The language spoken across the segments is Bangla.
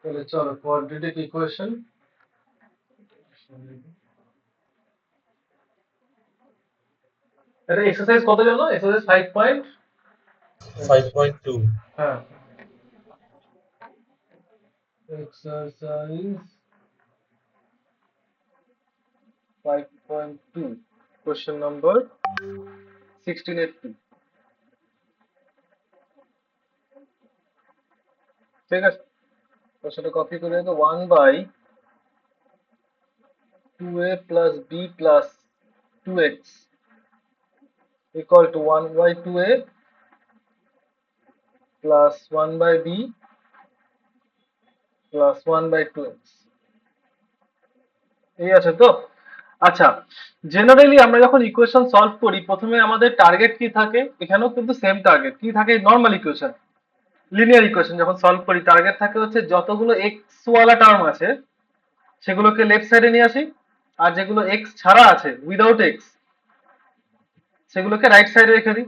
তাহলে চলো কোয়াড্রেটিক ইকুয়েশন। এটা এক্সারসাইজ কত জানো? এক্সারসাইজ 5 পয়েন্ট 5.2 হ্যাঁ, এক্সারসাইজ 5.2 কোশ্চেন নাম্বার 1682। ঠিক আছে, তো সেটা কপি করে দেবো। 1/2a plus b plus 2x equal to 1/2a plus 1/b plus 1/2x। এই আছে তো? আচ্ছা, জেনারেলি আমরা যখন ইকুয়েশন সলভ করি প্রথমে আমাদের টার্গেট কি থাকে? এখানেও কিন্তু সেম টার্গেট কি থাকে? নর্মাল ইকুয়েশন, লিনিয়ার ইকুয়েশন যখন সলভ করি টার্গেট থাকে হচ্ছে যতগুলো এক্স ওয়ালা টার্ম আছে সেগুলোকে লেফট সাইডে নিয়ে আসি, আর যেগুলো এক্স ছাড়া আছে উইদাউট এক্স সেগুলোকে রাইট সাইডে রেখে দিই।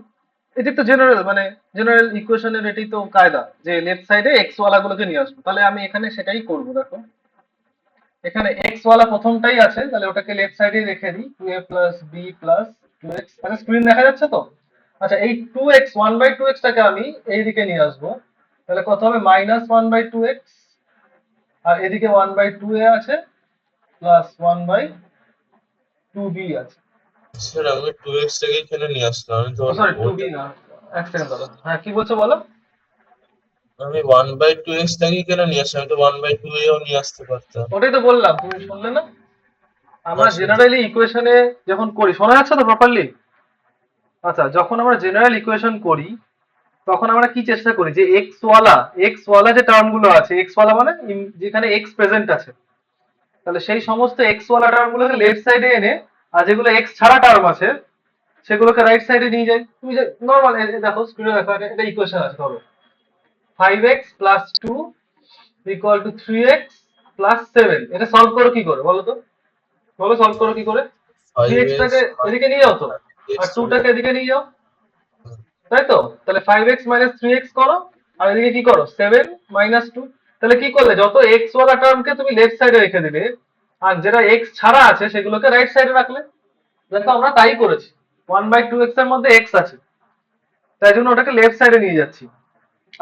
এটি তো জেনারেল, মানে জেনারেল ইকুয়েশনের এটাই তো কায়দা যে লেফট সাইডে এক্স ওয়ালা গুলোকে নিয়ে আসবো। তাহলে আমি এখানে সেটাই করবো। দেখো এখানে এক্স ওয়ালা প্রথমটাই আছে, তাহলে ওটাকে লেফট সাইডে রেখে দিই। 2a plus b plus 2x। আচ্ছা স্ক্রিন দেখা যাচ্ছে তো? আচ্ছা এই 2x 1/2x টাকে আমি এইদিকে নিয়ে আসবো। তাহলে কত হবে? -1/2x, আর এদিকে 1/2a আছে প্লাস 1/2b আছে। স্যার আমি 2x টাকে এখানে নিয়ে আসলাম, আমি তো সরি 2b ওটা না, এক সেকেন্ড দাঁড়াও। হ্যাঁ কি বলছো বলো? আমি 1/2x টাকে এখানে নিয়ে আসলাম, আমি তো 1/2 এও নিয়ে আসতে পারতাম। ওটাই তো বললাম, তুমি শুনলে না? না আমরা শুনছি। জেনারেলি ইকুয়েশনে যখন করি, শোনা যাচ্ছে তো প্রপারলি? আচ্ছা, যখন আমরা জেনারেল ইকুয়েশন করি তখন আমরা কি চেষ্টা করি যে এক্স ওয়ালা যে টার্ম গুলো আছে, এক্স ওয়ালা মানে যেখানে এক্স প্রেজেন্ট আছে, তাহলে সেই সমস্ত এক্স ওয়ালা টার্ম গুলোকে লেফট সাইডে এনে আর যেগুলো এক্স ছাড়া টার্ম আছে সেগুলোকে রাইট সাইডে নিয়ে যাই। তুমি যে নর্মাল দেখো স্ক্রিনে দেখো, এটা ইকুয়েশন আছে ধরো 5x plus 2 equal to 3x plus 7। এটা সলভ করো কি করে বলো তো? বলো সলভ করো কি করে? 3x 5x টাকে এদিকে নিয়ে যাও তো, x আর 2 চলে টাকে যাবে। এদিকে নিয়ে যাও, তাই তো? তাহলে 5x minus 3x করো, আর এদিকে কি করো? 7 minus 2। তাহলে কি করলে? যত x ওয়ালা টার্মকে তুমি লেফট সাইডে রেখে দিলে, আর যেটা x ছাড়া আছে সেগুলোকে রাইট সাইডে রাখলে। দেখো আমরা তাই করেছি। 1/2x এর মধ্যে x আছে, তাই জন্য ওটাকে লেফট সাইডে নিয়ে যাচ্ছি।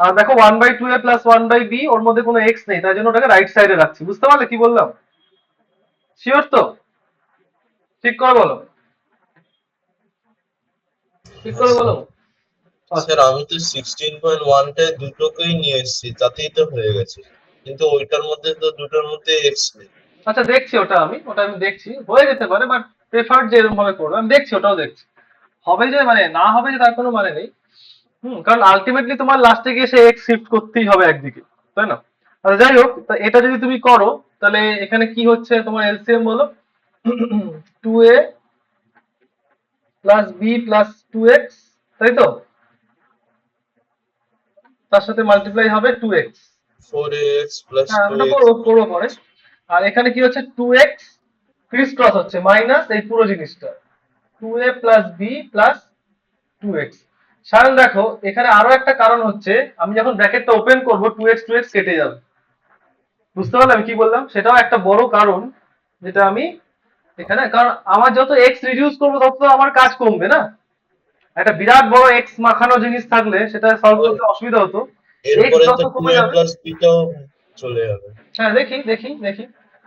আর দেখো 1/2a প্লাস 1/b ওর মধ্যে কোনো x নেই, তাই জন্য ওটাকে রাইট সাইডে রাখছি। বুঝতে পারলে কি বললাম? শিওর তো? ঠিক করে বলো, ঠিক হ্যাঁ করে স্যার। বলো। স্যার আচ্ছা আমি তো 16.1টায় দুটোকেই নিয়ে এসেছি, তাতেই তো হয়ে গেছে, কিন্তু ওইটার মধ্যে তো দুটোর মধ্যে এক্স নেই। আচ্ছা, দেখছি ওটা আমি দেখছি, হয়ে যেতে পারে, বাট প্রেফার যে এরকম ভাবে করবো আমি দেখছি, ওটাও দেখছি। হবে যে মানে না হবে যে তার কোনো মানে নেই। কারণ আলটিমেটলি তোমার লাস্টে গিয়ে সে এক্স শিফট করতেই হবে একদিকে, তাই না? আচ্ছা যাই হোক, তা এটা যদি তুমি করো তাহলে এখানে কি হচ্ছে তোমার এলসিএম বলো? 2a plus B plus 2x, তাই তো? তার সাথে মাল্টিপ্লাই হবে 2x। 4ax প্লাস হ্যাঁ টু ওটা এক্স করবো করবো পরে। আর এখানে কি হচ্ছে? 2x ক্রিস ক্রস হচ্ছে মাইনাস এই পুরো জিনিসটা 2a plus B plus 2x। Sayan দেখো এখানে আরো একটা কারণ হচ্ছে, আমি যখন ব্র্যাকেটটা ওপেন করব 2x কেটে যাবে। বুঝতে পারলে আমি কি বললাম? সেটাও একটা বড় কারণ যেটা আমি এখানে, কারণ আমার যত এক্স রিডিউস করবো তত তো আমার কাজ কমবে না? একটা বিরাট বড় এক্স মাখানো জিনিস থাকলে সেটা সলভ করতে অসুবিধা হতো। এক্স এরপরে যত তো টু কমে এ যাবে। প্লাস বিটাও চলে যাবে। হ্যাঁ দেখি দেখি দেখি।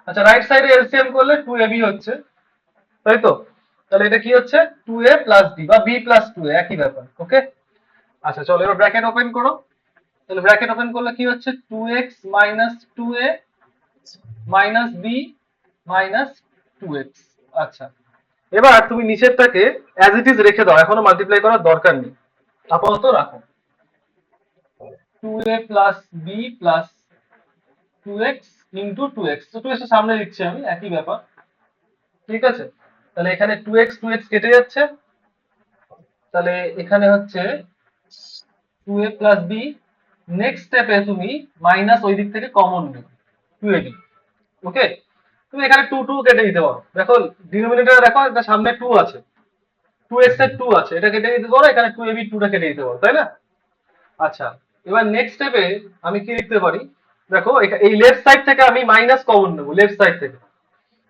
আচ্ছা রাইট সাইডে এলসিএম করলে 2ab হচ্ছে, তাই তো? তাহলে এটা কি হচ্ছে? 2a প্লাস বি বা বি প্লাস 2a, একই ব্যাপার। ওকে, আচ্ছা চলো এবার ব্র্যাকেট ওপেন করো। তাহলে ব্র্যাকেট ওপেন করলে কি হচ্ছে? 2x minus 2a minus B minus 2x। আচ্ছা, এবার তুমি নিচেরটাকে অ্যাজ ইট ইজ রেখে দাও, এখনো মাল্টিপ্লাই করার দরকার নেই, আপাতত রাখো। 2a plus B plus 2x into 2x, তো 2x এর সামনে লিখছি আমি, একই ব্যাপার। ঠিক আছে, তাহলে এখানে 2x কেটে যাচ্ছে, তাহলে এখানে হচ্ছে 2a প্লাস বি। নেক্সট স্টেপে তুমি মাইনাস ওই দিক থেকে কমন নেবে 2ab। ওকে, তুমি এখানে 2 কেটে দিতে পারো। দেখো ডিনোমিনেটরে দেখো এটা সামনে 2 আছে, 2x এর 2 আছে, এটা কেটে দিতে পারো, এখানে 2ab 2টা কেটে দিতে পারো, তাই না? আচ্ছা, এবার নেক্সট স্টেপে আমি কি লিখতে পারি? দেখো এই লেফট সাইড থেকে আমি মাইনাস কমন নেবো, লেফট সাইড থেকে।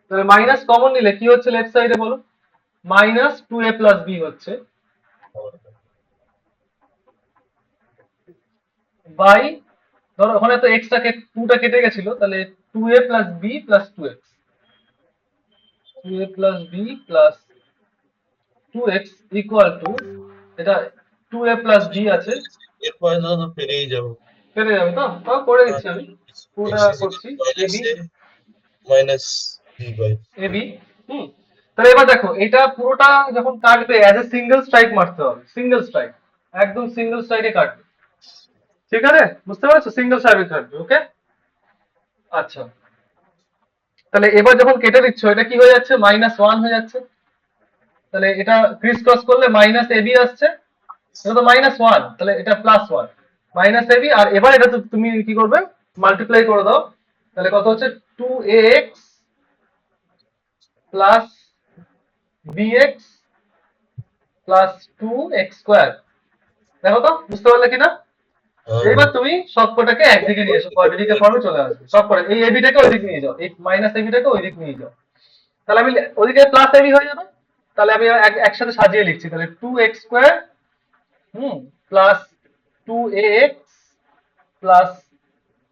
তাহলে মাইনাস কমন নিলে কি হচ্ছে লেফট সাইডে বলো? মাইনাস 2a প্লাস বি হচ্ছে বাই, ধরো ওখানে তো এক্স টা 2টা কেটে গেছিল, তাহলে 2a plus B plus 2x, 2a plus B plus 2x equal to, এটা 2a প্লাস বি আছে, এরপরে তো পেরেই যাবো। কেটে যাবে তো? তাও করে দিচ্ছি আমি, পুরোটা এক্স করছি। Minus AB, A minus B by. AB. হুম। তাহলে এবার দেখো এটা পুরোটা যখন কাটবে অ্যাজ এ সিঙ্গেল স্ট্রাইক মারতে হবে, সিঙ্গেল স্ট্রাইক, একদম সিঙ্গেল স্ট্রাইকে কাটবে। ঠিক আছে, বুঝতে পারছো? সিঙ্গেল স্ট্রাইকে কাটবে। ওকে, আচ্ছা। তাহলে এবার যখন কেটে দিচ্ছ এটা কি হয়ে যাচ্ছে? -1 হয়ে যাচ্ছে। তাহলে এটা ক্রিস ক্রস করলে মাইনাস এবি আসছে, এটা তো -1, তাহলে এটা +1 মাইনাস এবি। আর এবার এটা তো তুমি কি করবে? মাল্টিপ্লাই করে দাও। তাহলে কত হচ্ছে? 2ax plus bx plus 2x square. দেখো তো, বুঝতে পারলে কিনা? এবার তুমি সবকটাকে একদিকে নিয়ে এসো, কোয়াড্রেটিকের ফর্মে চলে আসবে সবকটা। এই এবিটাকে ওইদিকে নিয়ে যাও, এই মাইনাস এবিটাকে ওইদিকে নিয়ে যাও। তাহলে আমি ওইদিকে প্লাস এবি হয়ে যাবে। তাহলে আমি একসাথে সাজিয়ে লিখছি, তাহলে 2x square plus 2ax plus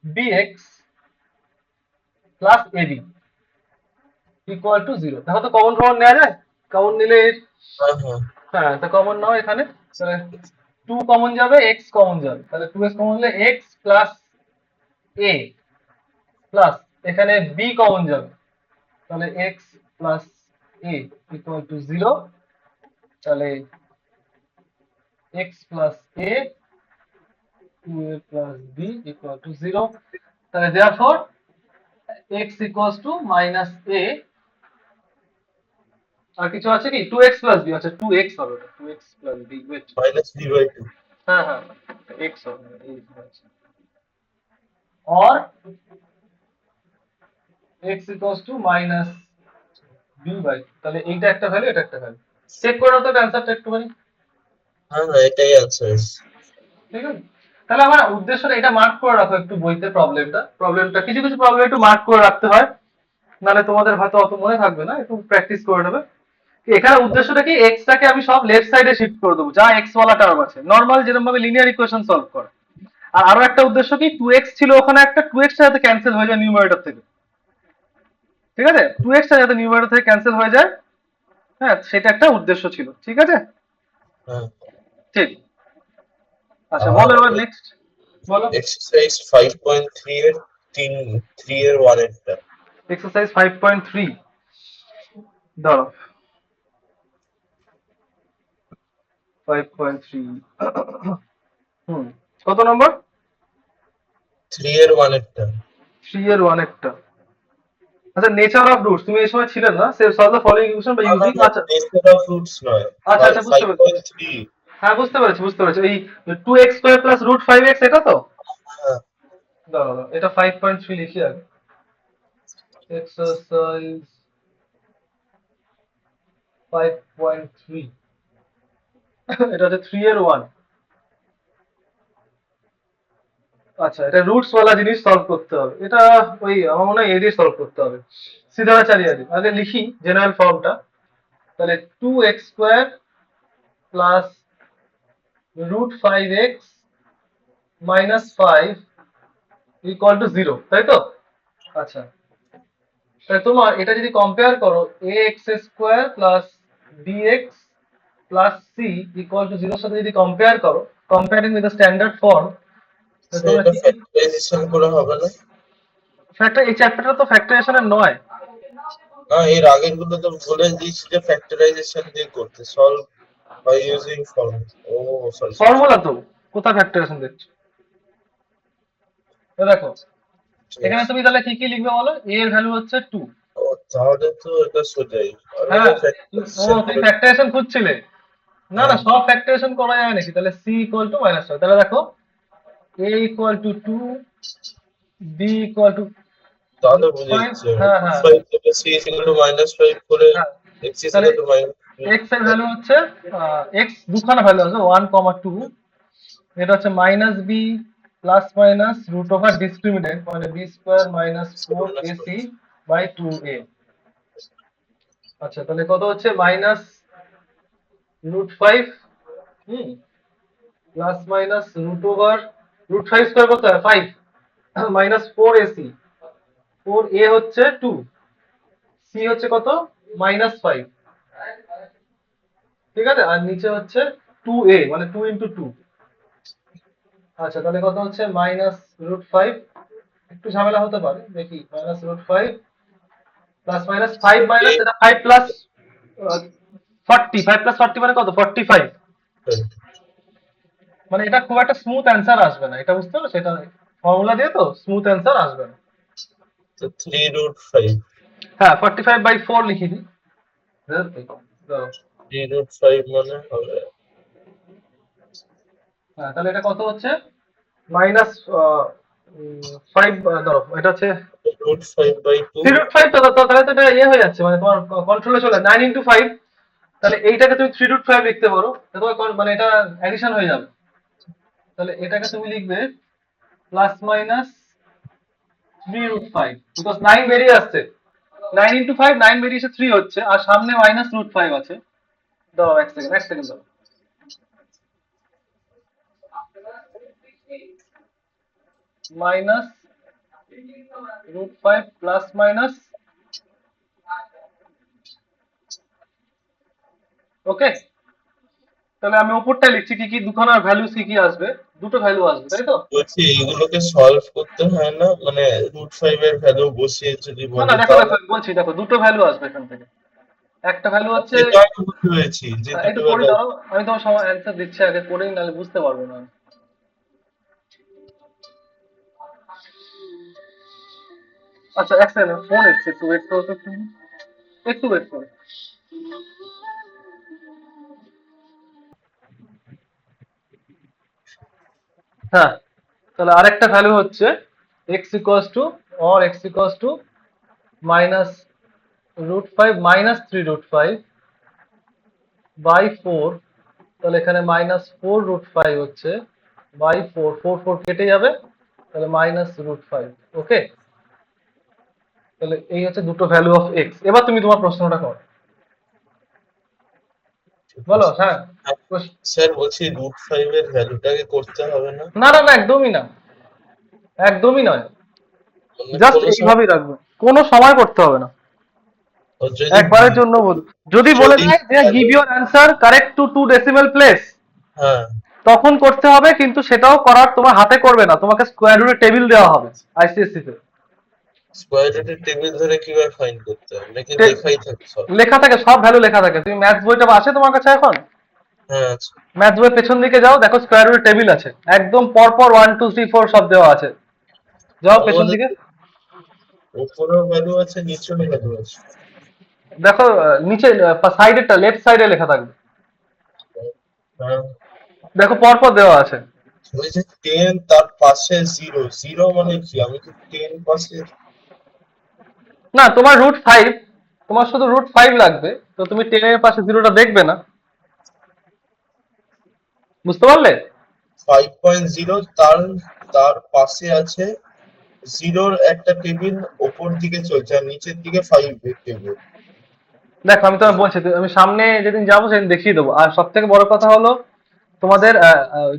bx plus AB equal to 0। দেখো তো কমন কমন নেওয়া যায়? কমন নিলে, হ্যাঁ হ্যাঁ। হ্যাঁ, তো কমন নাও এখানে। তাহলে 2 কমন যাবে, x কমন যাবে, তাহলে 2x কমন হলে x প্লাস a প্লাস এখানে b কমন যাবে, তাহলে x plus a equal to 0। তাহলে x plus a 2a plus b equal to 0। তাহলে therefore x equals to minus a। আর কিছু আছে কি? 2x প্লাস b, আচ্ছা 2x হবে, ওটা 2x plus b, wait. Minus B by 2। হ্যাঁ হ্যাঁ, x হবে, এই আছে। और x equals to minus b by, তাহলে এইটা একটা ভ্যালু, এটা একটা ভ্যালু। চেক করে নাও তো অ্যান্সারটা একটুখানি। হ্যাঁ হ্যাঁ, এটাই আছে। ঠিক আছে, তাহলে আমার উদ্দেশ্যটা এটা মার্ক করে রাখো একটু বইতে, প্রবলেমটা কিছু কিছু প্রবলেম একটু মার্ক করে রাখতে হয়, নাহলে তোমাদের হয়তো অত মনে থাকবে না, একটু প্র্যাকটিস করে নেবে। এখানে উদ্দেশ্যটা কি? এক্স টাকে আমি সব লেফট সাইডে শিফট করে দেবো, যা এক্স ওয়ালা টার্ম আছে, নর্মাল যেরকম ভাবে লিনিয়ার ইকুয়েশন সলভ করে। আর আরো একটা উদ্দেশ্য কি, 2x ছিল ওখানে একটা, 2x টা যাতে ক্যান্সেল হয়ে যায় নিউমারেটর থেকে। ঠিক আছে, 2x টা যাতে নিউমারেটর থেকে ক্যান্সেল হয়ে যায়, হ্যাঁ, সেটা একটা উদ্দেশ্য ছিল। ঠিক আছে, হ্যাঁ। ঠিক। আচ্ছা আর বলো এবার নেক্সট, বলো। এক্সারসাইজ 5.3 এর 3 এর 1 এরটা। এক্সারসাইজ 5.3, দাঁড়াও, 5.3, হুম, কত নম্বর? 3 এর 1 এরটা। 3 এর 1 একটা। আচ্ছা, নেচার অফ রুটস, তুমি এই সময় ছিলেন না? Solve the following equation by না না ইউজিং, না, আচ্ছা নেচার অফ রুটস নয়, আচ্ছা আচ্ছা, বুঝতে পেরেছি। 5.3। হ্যাঁ, বুঝতে পেরেছি বুঝতে পেরেছি, এই 2x square plus root 5x, এটা তো? হ্যাঁ। দাঁড়াও দাঁড়াও, এটা 5.3 লিখি আগে। এক্সারসাইজ 5.3, এটা হচ্ছে 3 এর 1। আচ্ছা, এটা রুটস ওয়ালা জিনিস সলভ করতে হবে, এটা ওই আমার মনে হয় এডি সলভ করতে হবে, সিদ্ধারাচার্য। আগে লিখি জেনারেল ফর্মটা। তাহলে 2x square plus root 5x minus 5 equal to 0, তাই তো? আচ্ছা, তাহলে তোমার এটা যদি কম্পেয়ার করো, ax square plus bx plus c equal to 0 এর সাথে যদি কম্পেয়ার করো, comparing with the standard form, তাহলে তোমরা সেটা কি কি ফ্যাক্টরাইজেশন করে হবে না? ফ্যাক্টর, এই চ্যাপ্টারটা তো ফ্যাক্টরাইজেশনের নয়। না, এর আগের গুলো তো বলে দিয়েছি যে ফ্যাক্টরাইজেশন দিয়ে করতে, সলভ বাই ইউজিং ফর্ম। ও সরি সরি সরি। ফর্মুলা তো, কোথায় ফ্যাক্টরাইজেশন দেখছো? তো দেখো, ঠিক এখানে আছে। তুমি তাহলে কি কি লিখবে বলো? a এর ভ্যালু হচ্ছে 2। ও, তাহলে তো এটা সোজাই, আমি হ্যাঁ, তো ও ফ্যাক্টরাইজেশন তুমি করে। ফ্যাক্টরাইজেশন খুঁজছিলে? না না, হ্যাঁ। সব ফ্যাক্টরাইজেশন করা যায় নাকি? তাহলে c ইকুয়াল টু -5, তাহলে দেখো a equal to 2, b equal to তাহলে বুঝে 5। যাচ্ছে হ্যাঁ রুট হ্যাঁ 5 থেকে সি ইকুয়াল টু -5 করে হ্যাঁ, এক্স তাহলে ইকুয়াল টু -3। x এর ভ্যালু হচ্ছে, x দুখানা ভ্যালু আছে, 1, 2, এটা হচ্ছে minus B plus minus root over discriminant মানে B square minus four minus AC by two A. আচ্ছা তাহলে কত হচ্ছে মাইনাস রুট ফাইভ হুম plus minus root over root five square কত হয় five minus four AC four A হচ্ছে টু সি হচ্ছে কত মাইনাস ফাইভ ঠিক আছে আর নিচে হচ্ছে টু এ মানে টু ইন্টু টু। আচ্ছা তাহলে কত হচ্ছে মাইনাস রুট ফাইভ একটু ঝামেলা হতে পারে দেখি minus root five plus minus five minus এটা five plus forty five plus forty মানে কত ফর্টি ফাইভ। মানে এটা খুব একটা স্মুথ অ্যান্সার আসবে না এটা বুঝতে পারছো সেটা ফর্মুলা দিয়ে তো স্মুথ অ্যান্সার আসবে না। তো 3√5 হ্যাঁ 45/4 লিখে দিই। ধরো। 3√5 মানে হবে হ্যাঁ তাহলে এটা কত হচ্ছে মাইনাস ফাইভ ধরো এটা হচ্ছে √5/2 3√5 তো তাহলে তো এটা ইয়ে হয়ে যাচ্ছে মানে তোমার কন্ট্রোলে চলে 9 × 5 তাহলে এইটাকে তুমি 3√5 লিখতে পারো তোমার মানে এটা অ্যাডিশন হয়ে যাবে তাহলে এটাকে তুমি লিখবে প্লাস মাইনাস 3√5 বিকজ 9 বেরিয়ে আসছে 9 × 5 9 বেরিয়ে এসে 3 হচ্ছে আর সামনে মাইনাস রুট 5 আছে। দাও এক সেকেন্ড দাও minus root 5 plus minus okay তাহলে আমি উপরটা লিখছি কি কি দুখানার ভ্যালুস কি কি আসবে দুটো ভ্যালু আসবে তাই তো। বলছি এইগুলোকে সলভ করতে হয় না মানে √5 এর ভ্যালু বসিয়ে যদি না না বলি দেখো তাহলে দেখো আমি বলছি দেখো দুটো ভ্যালু আসবে এখান থেকে একটা ভ্যালু হচ্ছে সেটা আমি বুঝতে পেরেছি যে একটু দুটো পড়ে ভ্যালু দাও আমি তোমার সময় অ্যান্সার দিচ্ছি আগে পড়েই নাহলে বুঝতে পারবো না। আচ্ছা এক সেকেন্ড ফোন এসছে একটু ওয়েট করো তো তুমি একটু ওয়েট করো। হ্যাঁ তাহলে আরেকটা ভ্যালু হচ্ছে X equals to or X equals to minus root five minus 3√5 by four তাহলে এখানে মাইনাস ফোর রুট ফাইভ হচ্ছে বাই ফোর ফোর ফোর কেটে যাবে তাহলে মাইনাস রুট ফাইভ ওকে তাহলে এই হচ্ছে দুটো ভ্যালু অফ এক্স এবার তুমি তোমার প্রশ্নটা করো বলো হ্যাঁ স্যার বলছি √5 এর ভ্যালুটাকে করতে হবে না না না না একদমই না একদমই নয় মানে জাস্ট কোনো সময় এইভাবেই রাখবে কোনো সময় করতে হবে না যদি একবারের জন্য বল যদি বলে যদি দেয় যে give your answer correct to two decimal place হ্যাঁ তখন করতে হবে কিন্তু সেটাও করার তোমার হাতে করবে না তোমাকে স্কোয়ার রুটের টেবিল দেওয়া হবে আইসিএসসি তে স্কোয়ার রুটের টেবিল ধরে কিভাবে ফাইন্ড করতে হবে নাকি লেখাই থাকে সব লেখা থাকে সব ভ্যালু লেখা থাকে তুমি ম্যাথস বইটা আছে তোমার কাছে এখন হ্যাঁ আচ্ছা ম্যাথস বইয়ের পেছন দিকে যাও দেখো স্কোয়ার রুটের টেবিল আছে একদম পর পর 1 2 3 4 সব দেওয়া আছে যাও পেছন আমাদের দিকে উপরেও ভ্যালু আছে নিচেও ভ্যালু আছে দেখো নিচে সাইডেরটা লেফট সাইডে লেখা থাকবে হ্যাঁ দেখো পর পর দেওয়া আছে ওই যে 10 তার পাশে 0 0 মানে কি আমি কি 10 পাশে না তোমার √5 তোমার শুধু √5 লাগবে তো তুমি 10 এর পাশে জিরোটা দেখবে না বুঝতে পারলে 5.0 তার তার পাশে আছে 0 একটা টেবিল উপর দিকে চলছে আর নিচের দিকে 5 এর টেবিল দেখো আমি তোমায় বলছি আমি সামনে যেদিন যাবো সেদিন দেখিয়ে দেবো আর সব থেকে বড় কথা হলো তোমাদের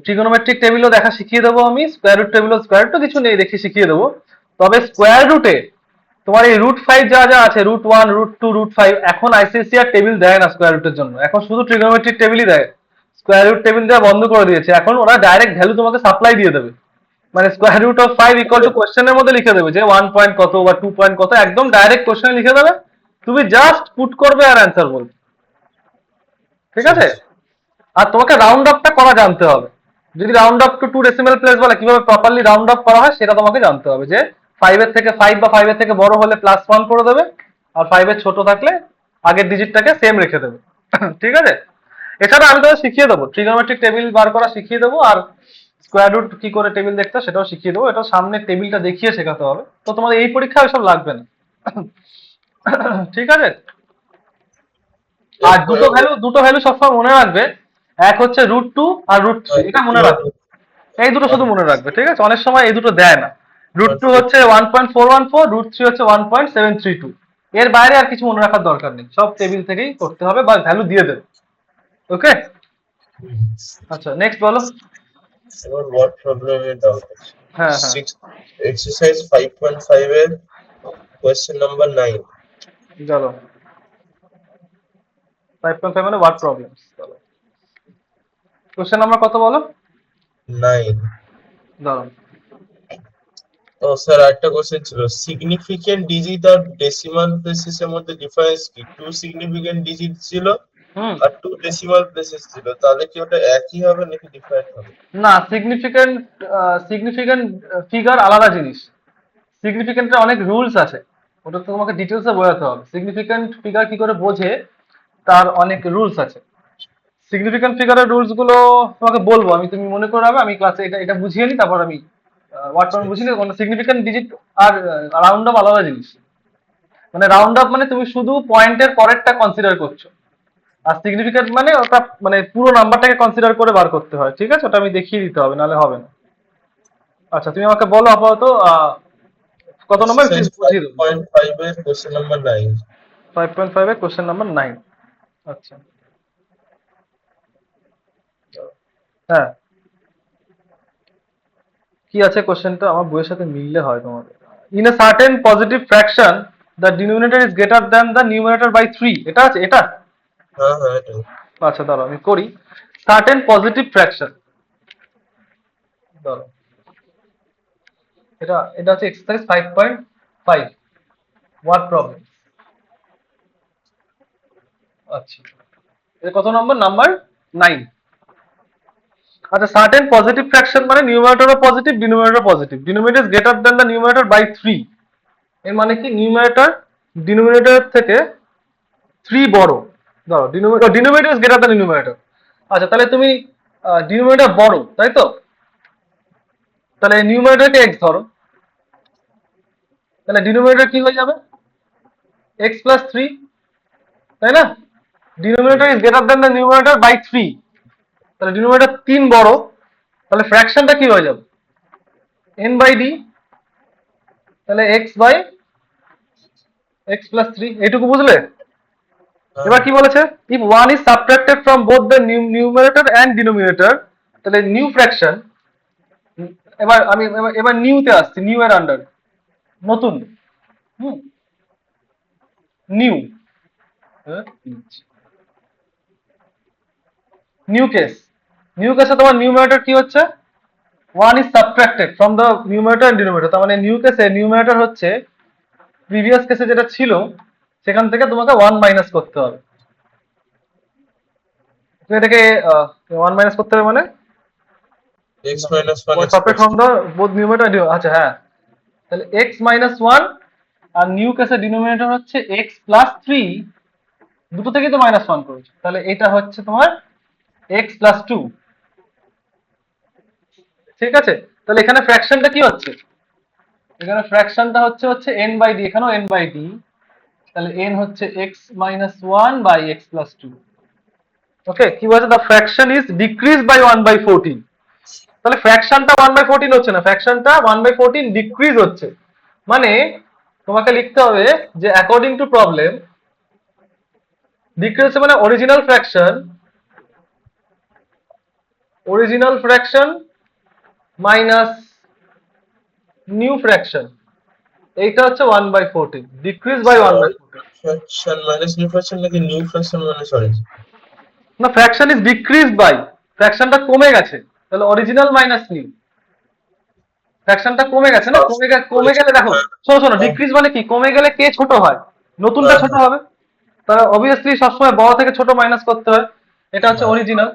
ট্রিগোনোমেট্রিক টেবিলও দেখা শিখিয়ে দেবো আমি স্কোয়ার রুট টেবিলও স্কোয়ার রুট তো কিছু নেই দেখে শিখিয়ে দেবো তবে স্কোয়ার রুটে তোমার এই √5 যা যা আছে √1 √2 √5 এখন আইসিএসসি আর টেবিল দেয় না স্কোয়ার রুটের জন্য এখন শুধু ট্রিগোনোমেট্রিক টেবিলই দেয় স্কোয়ার রুট টেবিল দেওয়া বন্ধ করে দিয়েছে এখন ওরা ডাইরেক্ট ভ্যালু তোমাকে সাপ্লাই দিয়ে দেবে মানে square root of 5 equal to কোশ্চেনের মধ্যে লিখে দেবে যে 1 পয়েন্ট কত বা 2 পয়েন্ট কত একদম ডাইরেক্ট কোশ্চেনে লিখে দেবে তুমি জাস্ট পুট করবে আর অ্যান্সার বলবে ঠিক আছে আর তোমাকে রাউন্ড আপটা করা জানতে হবে যদি round up to two decimal place বলে কিভাবে প্রপারলি রাউন্ড আপ করা হয় সেটা তোমাকে জানতে হবে যে 5 এর থেকে 5 বা 5 এর থেকে বড় হলে +1 করে দেবে আর 5 এর ছোট থাকলে আগের ডিজিটটাকে সেম রেখে দেবে ঠিক আছে এছাড়া আমি তোমাকে শিখিয়ে দেবো ট্রিগোনোমেট্রিক টেবিল বার করা শিখিয়ে দেবো আর স্কোয়ার রুট কি করে টেবিল দেখতে হয় সেটাও শিখিয়ে দেবো এটা সামনে টেবিলটা দেখিয়ে শেখাতে হবে তো তোমাদের এই পরীক্ষায় ওসব লাগবে না ঠিক আছে আর দুটো ভ্যালু সবসময় মনে রাখবে এক হচ্ছে √2 আর √3 এটা মনে রাখবে এই দুটো শুধু মনে রাখবে, ঠিক আছে? অনেক সময় এই দুটো দেয় না। √2 হচ্ছে 1.414, √3 হচ্ছে 1.732। এর বাইরে আর কিছু মনে রাখার দরকার নেই, সব টেবিল থেকেই করতে হবে বা ভ্যালু দিয়ে দেবে। ওকে, আচ্ছা নেক্সট বলো। এবার ওয়ার্ড প্রবলেমের ডাউট আছে। হ্যাঁ হ্যাঁ, এক্সারসাইজ 5.5 এর কোয়েশ্চেন নাম্বার 9। চলো 5.5 মানে ওয়ার্ড প্রবলেমস। চলো কোশ্চেন নাম্বার কত বলো? 9। ধরো ও স্যার, একটা কোশ্চেন ছিল, সিগনিফিকেন্ট ডিজিট আর ডেসিমাল প্লেসেসের মধ্যে ডিফারেন্স কি? 2 সিগনিফিকেন্ট ডিজিট ছিল হুম, আর 2 ডেসিমাল প্লেসেস ছিল, তাহলে কি ওটা একই হবে নাকি ডিফারেন্ট হবে? না সিগনিফিকেন্ট সিগনিফিকেন্ট ফিগার আলাদা জিনিস। সিগনিফিকেন্টের অনেক রুলস আছে, ওটা তো তোমাকে ডিটেলসে বোঝাতে হবে। সিগনিফিকেন্ট ফিগার কি করে বোঝে তার অনেক রুলস আছে। সিগনিফিকেন্ট ফিগারের রুলস গুলো তোমাকে বলবো আমি, তুমি মনে করে রাখবে, আমি ক্লাসে এটা এটা বুঝিয়ে নিই, তারপর আমি ওয়ার্ড প্রবলেম বুঝিয়ে নিই। সিগনিফিকেন্ট ডিজিট আর রাউন্ড আপ আলাদা জিনিস। মানে রাউন্ড আপ মানে তুমি শুধু পয়েন্টের পরেরটা কনসিডার করছো, আর সিগনিফিকেন্ট মানে ওটা মানে পুরো নাম্বারটাকে কনসিডার করে বার করতে হয়, ঠিক আছে? ওটা আমি দেখিয়ে দিতে হবে, নাহলে হবে না। আচ্ছা তুমি আমাকে বলো আপাতত কত নম্বর এক্সারসাইজ বুঝিয়ে দেবো। 5.5 এর কোশ্চেন নাম্বার 9। 5.5 এর কোশ্চেন নাম্বার 9। আচ্ছা, হ্যাঁ কি আছে কোশ্চেনটা? আমার বইয়ের সাথে মিললে হয় তোমাদের। In a certain positive fraction the denominator is greater than the numerator by 3, এটা আছে এটা। হ্যাঁ হ্যাঁ, এটাই। আচ্ছা দাঁড়াও আমি করি। সার্টেন পজিটিভ ফ্র্যাকশন, ধরো এটা এটা হচ্ছে এক্সারসাইজ 5.5 ওয়ার্ড প্রবলেম। আচ্ছা এটা কত নম্বর? নাম্বার 9। আচ্ছা সার্টেন পজিটিভ ফ্র্যাকশন মানে numerator positive, denominator positive, denominator is greater than the numerator by 3। এর মানে কি নিউমারেটর ডিনোমিনেটর থেকে 3 বড়। ধরো denominator is greater than numerator. আচ্ছা তাহলে তুমি ডিনোমিনেটর বড়, তাই তো? তাহলে নিউমারেটরকে x ধরো, তাহলে ডিনোমিনেটর কি হয়ে যাবে? x প্লাস 3, তাই না? Denominator is greater than the numerator by 3, তাহলে ডিনোমিনেটর 3 বড়, তাহলে ফ্র্যাকশনটা কি হয়ে যাবে? n বাই d, তাহলে x বাই x প্লাস 3, এইটুকু বুঝলে? হ্যাঁ এবার কি বলেছে? If one is subtracted from both the numerator and denominator, তাহলে নিউ ফ্র্যাকশন। এবার আমি এবার নিউতে আসছি, নিউ এর আন্ডার নতুন। হুম, নিউ নিউ কেস। নিউ কেসে তোমার নিউমারেটর কি হচ্ছে? One is subtracted from the numerator and denominator, তার মানে নিউ কেসে নিউমারেটর হচ্ছে প্রিভিয়াস কেসে যেটা ছিল সেখান থেকে তোমাকে 1 মাইনাস করতে হবে। তুমি এটাকে 1 মাইনাস করতে হবে মানে x minus 1 x subtract plus from 2। The both numerator. আচ্ছা হ্যাঁ, তাহলে x মাইনাস 1 আর নিউ কেসে ডিনোমিনেটর হচ্ছে x প্লাস 3, দুটো থেকেই তো মাইনাস 1 করেছো, তাহলে এটা হচ্ছে তোমার x প্লাস 2। ঠিক আছে, তাহলে এখানে ফ্র্যাকশনটা কি হচ্ছে? এখানে ফ্র্যাকশনটা হচ্ছে হচ্ছে n বাই d, এখানেও n বাই d, তাহলে n হচ্ছে x minus 1 by x plus 2। Okay, কি বলছে? The fraction is decrease by 1 by 14। তাহলে ফ্র্যাকশনটা 1 বাই 14 হচ্ছে না, ফ্র্যাকশনটা 1 বাই 14 ডিক্রিজ হচ্ছে। মানে তোমাকে লিখতে হবে যে অ্যাকর্ডিং টু প্রবলেম ডিক্রিজ হচ্ছে মানে original fraction minus new fraction, এইটা হচ্ছে 1 by 14, decrease by 1 by 14। Fraction minus new fraction নাকি নিউ ফ্র্যাকশন মাইনাস অরিজিন? না ফ্র্যাকশন ইজ ডিক্রিজ বাই, ফ্র্যাকশনটা কমে গেছে, তাহলে অরিজিনাল মাইনাস নিউ। ফ্র্যাকশনটা কমে গেছে না, কমে গেলে দেখো, শোনো শোনো, ডিক্রিজ মানে কি? কমে গেলে কে ছোট হয়? নতুনটা হ্যাঁ ছোট হ্যাঁ হবে, তাহলে অবভিয়াসলি সবসময় বড় থেকে ছোট মাইনাস করতে হয়। এটা হচ্ছে হ্যাঁ, অরিজিনাল।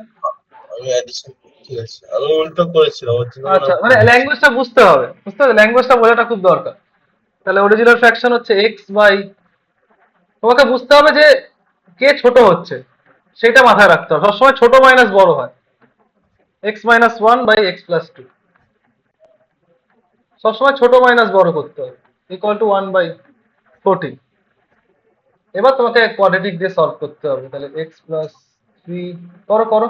আমি অ্যাডিশন, ঠিক আছে, আমি উল্টো করেছিলাম, ওর জন্য মনে আচ্ছা হয় মানে ভুল হচ্ছে। ল্যাঙ্গুয়েজটা বুঝতে হবে, বুঝতে হবে, ল্যাঙ্গুয়েজটা বোঝাটা খুব দরকার। তাহলে অরিজিনাল ফ্র্যাকশন হচ্ছে এক্স বাই, তোমাকে বুঝতে হবে যে কে ছোট হচ্ছে সেটা মাথায় রাখতে হবে, সবসময় ছোট মাইনাস বড় হয়। X minus 1 by x plus 2, সবসময় ছোট মাইনাস বড় করতে হবে, ইকুয়াল টু 1 বাই 14। এবার তোমাকে কোয়াড্রেটিক দিয়ে সলভ করতে হবে, তাহলে এক্স প্লাস 3 করো করো,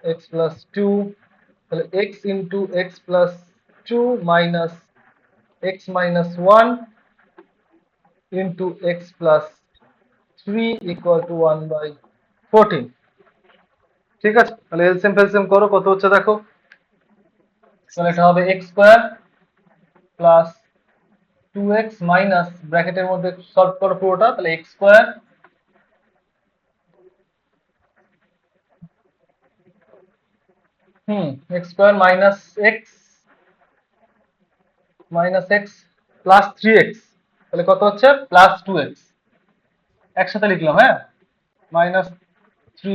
এক্স প্লাস 2 তাহলে x into x plus two minus X minus one into x plus three equal to 1/14। ঠিক আছে, তাহলে এলসিএম ফেলসিএম করো, কত হচ্ছে দেখো। তাহলে এটা হবে x square plus 2x minus ব্র্যাকেটের মধ্যে সলভ করো পুরোটা, তাহলে x square x square minus x plus 3x, তাহলে কত হচ্ছে প্লাস 2x, একসাথে লিখলাম, হ্যাঁ, মাইনাস 3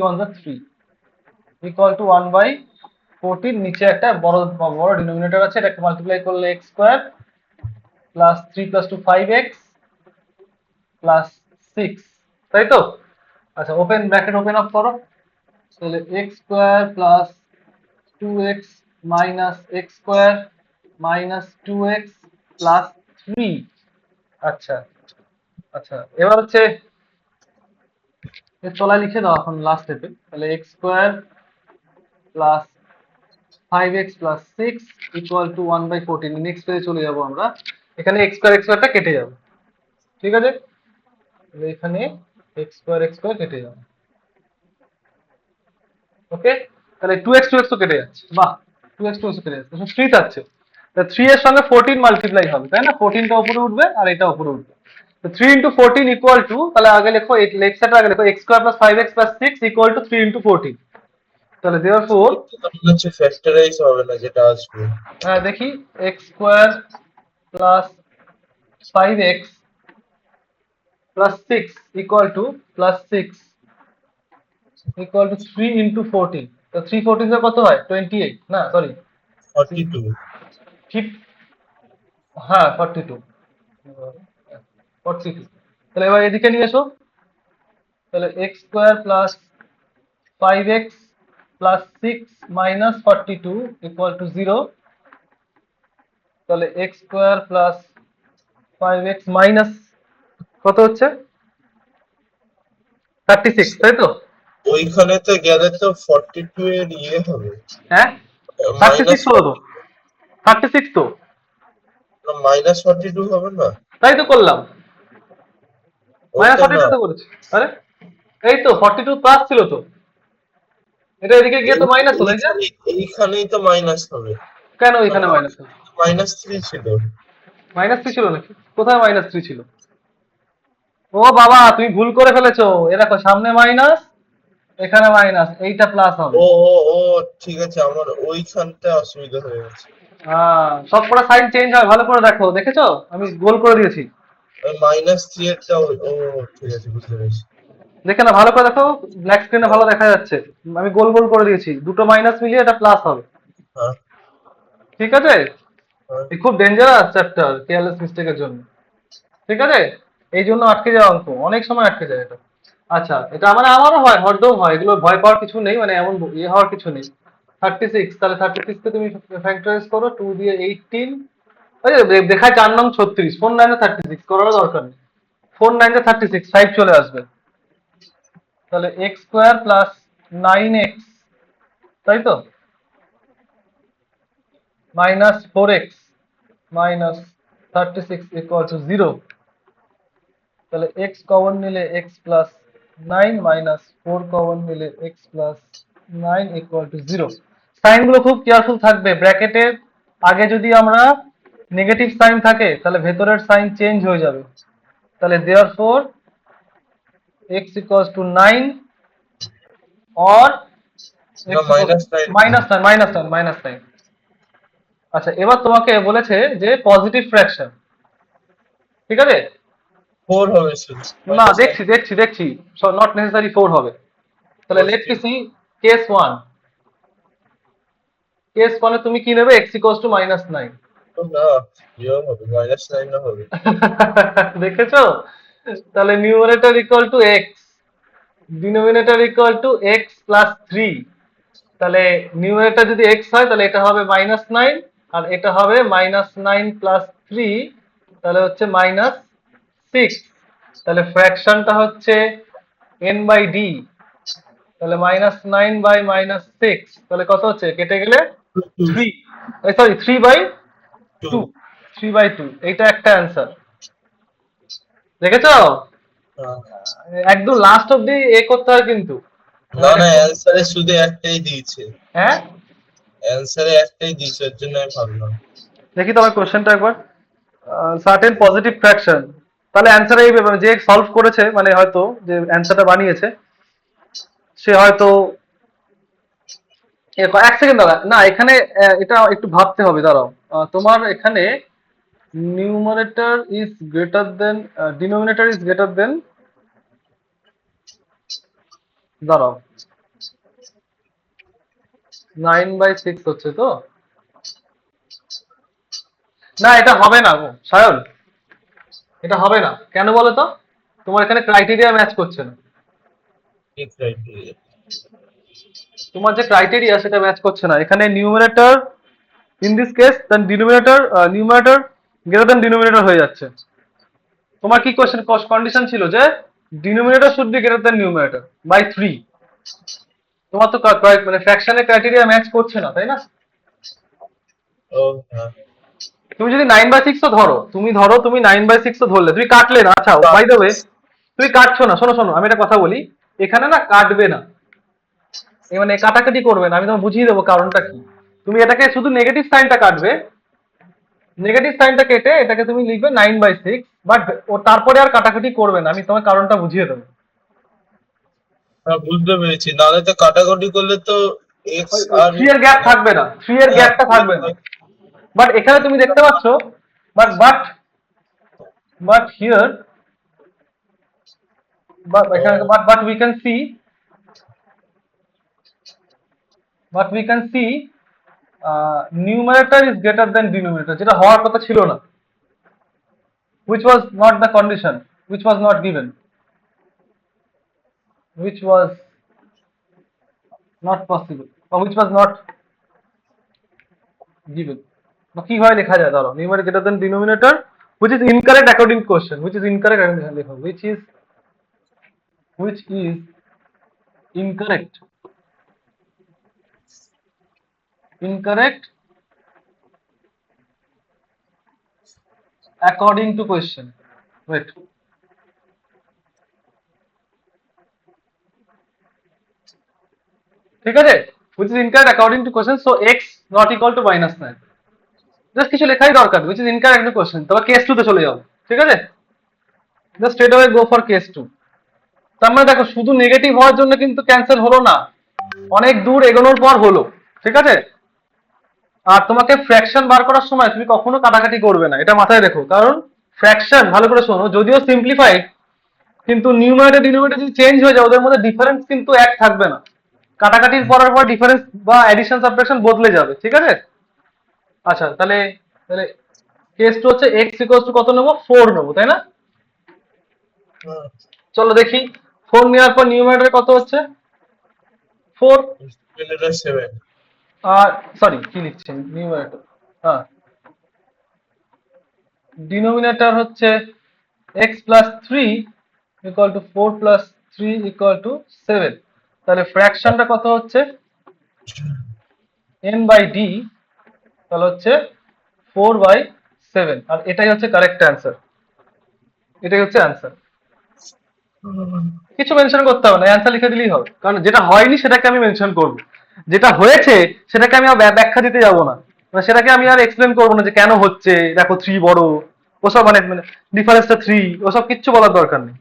ইকুয়াল টু 1/14। নিচে একটা বড় বড় ডিনোমিনেটর আছে, এটাকে মাল্টিপ্লাই করলে x square plus 3 + 2 5x plus 6, তাই তো। আচ্ছা, ওপেন ব্র্যাকেট ওপেন অফ করো, তাহলে x square plus 2x minus x square minus 2x plus 3। আচ্ছা আচ্ছা, এবার হচ্ছে এর তলায় লিখে দাও এখন লাস্ট স্টেপে, তাহলে x square plus 5x plus 6 equal to 1/14। Next পেজে চলে যাবো আমরা, এখানে এক্স স্কোয়ারটা কেটে যাবে, ঠিক আছে, তাহলে এখানে এক্স স্কোয়ার কেটে যাবে, ওকে। তাহলে 2x তো কেটে যাচ্ছে, বাহ, 2x কেটে যাচ্ছে, 3 থাকছে, তা 3 এর সঙ্গে 14 মাল্টিপ্লাই হবে, তাই না, 14টা উপরে উঠবে আর এটা উপরে উঠবে, তো 3 ইন্টু 14 ইকুয়াল টু, তাহলে আগে লেখো লেফট সাইডে আগে লেখো x square plus 5x plus 6 equal to 3 into 14, তাহলে দেয়ারফোর মনে হচ্ছে ফ্যাক্টরাইজ হবে না যেটা আসবে। হ্যাঁ দেখি, x square plus 5x plus 6 equal to plus 6 equal to 3 into 14, তো 3 14 কত হয় 28, না সরি 42। হ্যাঁ 42, 42, তাহলে এবার এদিকে নিয়ে এসো, তাহলে x square plus 5x plus 6 minus 42 equal to 0, তাহলে x square plus 5x minus কত হচ্ছে 36, তাই তো। ওইখানে তো গেলে তো 42 এর ইয়ে হবে, হ্যাঁ মাইনাস 36 হলো তো, 36 তো, মাইনাস 42 হবে না, তাই তো করলাম, মাইনাস ওইটা না। 42 তো করেছি, আরে এই তো 42 প্লাস ছিল তো, এটা এদিকে গিয়ে তো মাইনাস হলো, এই যে, এইখানেই তো মাইনাস হবে। কেন এখানে মাইনাস হলো, -3 ছিল। -3 ছিল নাকি, কোথায় -3 ছিল, ও বাবা তুমি ভুল করে ফেলেছো, এ দেখো সামনে মাইনাস এখানে মাইনাস, এইটা প্লাস হবে। ও ও ও ঠিক আছে, আমার ওইখানটা অসুবিধা হয়ে গেছে। সব কটা সাইন চেঞ্জ হয়, ভালো করে দেখো, দেখেছো আমি গোল করে দিয়েছি, ওই -3 এরটা ও ঠিক আছে, বুঝতে পেরেছি। দেখে না ভালো করে দেখো, ব্ল্যাক স্ক্রিনে ভালো দেখা যাচ্ছে, আমি গোল গোল করে দিয়েছি, দুটো মাইনাস মিলিয়ে এটা প্লাস হবে, হ্যাঁ ঠিক আছে। হ্যাঁ। এই খুব ডেঞ্জারাস চ্যাপ্টার কেয়ারলেস মিস্টেকের জন্য, ঠিক আছে, এই জন্য আটকে যাওয়া অঙ্ক অনেক সময় আটকে যায় এটা। আচ্ছা, এটা মানে আমারও হয়, হরদম হয়, এগুলো ভয় পাওয়ার কিছু নেই, মানে এমন ইয়ে হওয়ার কিছু নেই। 36, তাহলে 36 কে তুমি ফ্যাক্টরাইজ করো, 2 দিয়ে 18, ওই যে দেখায় 4 নং 36, 4 9 36 করার দরকার নেই, 4 9 36, 5 চলে আসবে, তাহলে এক্স স্কোয়ার প্লাস 9x, তাই তো, minus 4x minus 36 equal to 0, তাহলে এক্স কমন নিলে এক্স প্লাস 9 মাইনাস 4 কমন নিলে এক্স প্লাস 9 ইকুয়াল টু 0। সাইনগুলো খুব কেয়ারফুল থাকবে, ব্র্যাকেটের আগে যদি আমরা নেগেটিভ সাইন থাকে তাহলে ভেতরের সাইন চেঞ্জ হয়ে যাবে, তাহলে therefore x equals two 9 or না, -9। আচ্ছা, এবার তোমাকে বলেছে যে পজিটিভ ফ্র্যাকশন, ঠিক আছে, 4 হবে শুধু, না -9। দেখছি নট নেসেসারি 4 হবে, তাহলে let me positive see case 1, case 1 এ তুমি কি নেবে, x ইকুয়ালস টু -9, তো না, ইয়ে হবে -9 না হবে। দেখেছো, তাহলে numerator equal to x, denominator equal to x plus 3, তাহলে নিউমারেটর যদি x হয় তাহলে এটা হবে -9 আর এটা হবে -9 প্লাস 3, তাহলে হচ্ছে -6, তাহলে ফ্র্যাকশনটা হচ্ছে n/d, তাহলে -9 বাই -6, তাহলে কত হচ্ছে কেটে গেলে 3, সরি 3/2, 2 3/2 এইটা একটা অ্যান্সার। দেখেছো? একদম লাস্ট অব্দি এ করতে হয় কিন্তু। না না, অ্যান্সারে শুধু একটাই দিয়েছে, হ্যাঁ, অ্যান্সারে একটাই দিয়েছে, ওর জন্য আমি ভাবলাম। দেখি তোমার কোশ্চেনটা একবার। সার্টেন পজিটিভ ফ্র্যাকশন, তাহলে অ্যান্সার এই ব্যাপারে যে সলভ করেছে মানে হয়তো যে অ্যান্সারটা বানিয়েছে সে হয়তো এক সেকেন্ড দাঁড়া, না এখানে এটা একটু ভাবতে হবে, দাঁড়াও। তোমার এখানে numerator is greater than denominator is greater দেন, দাঁড়াও, 9/6 হচ্ছে তো, না এটা হবে না গো সায়ন, এটা হবে না, কেন বলো তো? তোমার এখানে ক্রাইটেরিয়া ম্যাচ করছে না, ঠিক রাইট। তোমার যে ক্রাইটেরিয়া সেটা ম্যাচ করছে না। এখানে numerator in this case then denominator, numerator greater than denominator হয়ে যাচ্ছে। তোমার কি কোশ্চেন কন্ডিশন ছিল যে denominator should be greater than numerator by 3, তোমার তো মানে ফ্র্যাকশনের ক্রাইটেরিয়া ম্যাচ করছে না, তাই না? ও হ্যাঁ, তুমি যদি 9/6 ধরো, তুমি 9/6 ধরলে, তুমি কাটলে না, আচ্ছা বাই দ্য ওয়ে তুমি কাটছো না, শোনো শোনো আমি একটা কথা বলি, এখানে না কাটবে না, মানে কাটাকাটি করবে না, আমি তোমাকে বুঝিয়ে দেবো কারণটা কি। তুমি এটাকে শুধু নেগেটিভ সাইনটা কাটবে, নেগেটিভ সাইনটা কেটে এটাকে তুমি লিখবে 9/6, বাট ও তারপরে আর কাটাকাটি করবে না, আমি তোমার কারণটা বুঝিয়ে দেবো। হ্যাঁ, বুঝতে পেরেছি, নাহলে তো কাটাকাটি করলে তো এক্স আর 3 এর গ্যাপ থাকবে না, 3 এর হ্যাঁ, গ্যাপটা থাকবে না, বাট এখানে তুমি দেখতে পাচ্ছ, but but but here, but এখানে but we can see, but we can see numerator is greater than denominator, যেটা হওয়ার কথা ছিল না, which was not the condition, which was not given, which was not possible, or which was not given। বা কিভাবে লেখা যায়, ধরো numerator greater than denominator, which is incorrect according to question, which is incorrect according to লেখো, which is incorrect, incorrect according to question, wait, ঠিক আছে, which is incorrect according to question, so x not equal to -9, just কিছু লেখাই দরকার, which is incorrect according to question, তবে কেস 2 তে চলে যাও, ঠিক আছে, just straight away go for case 2। তার মানে দেখো শুধু নেগেটিভ হওয়ার জন্য কিন্তু ক্যান্সেল হলো না, অনেক দূর এগোনোর পর হলো, ঠিক আছে। আর তোমাকে ফ্র্যাকশন বার করার সময় তুমি কখনো কাটাকাটি করবে না, এটা মাথায় রেখো, কারণ ফ্র্যাকশন ভালো করে শোনো, যদিও সিম্পলিফাইড কিন্তু নিউমারেটর ডিনোমিনেটর যদি চেঞ্জ হয়ে যায় ওদের মধ্যে ডিফারেন্স কিন্তু এক থাকবে না, কাটাকাটির পরের পর ডিফারেন্স বা অ্যাডিশন সাবট্রাকশন বদলে যাবে, ঠিক আছে। আচ্ছা তাহলে, তাহলে কেস 2 হচ্ছে এক্স ইকুয়ালস টু কত নেবো, 4 নেবো, তাই না? চলো দেখি 4 নেওয়ার পর নিউমারেটর কত হচ্ছে, 4, 7 আর সরি কি লিখছি নিউমারেটর, হ্যাঁ ডিনোমিনেটর হচ্ছে x plus 3 equal to 4 plus 3 equal to 7, তাহলে ফ্র্যাকশনটা কত হচ্ছে n/d, তাহলে হচ্ছে 4/7, আর এটাই হচ্ছে কারেক্ট অ্যান্সার, এটাই হচ্ছে অ্যান্সার, কিছু মেনশন করতে হবে না, অ্যান্সার লিখে দিলেই হবে, কারণ যেটা হয়নি সেটাকে আমি মেনশন করব, যেটা হয়েছে সেটাকে আমি আর ব্যাখ্যা দিতে যাব না, মানে সেটাকে আমি আর এক্সপ্লেন করবো না যে কেন হচ্ছে, দেখো 3 বড়, ওসব মানে ডিফারেন্সটা 3, ওসব কিচ্ছু বলার দরকার নেই,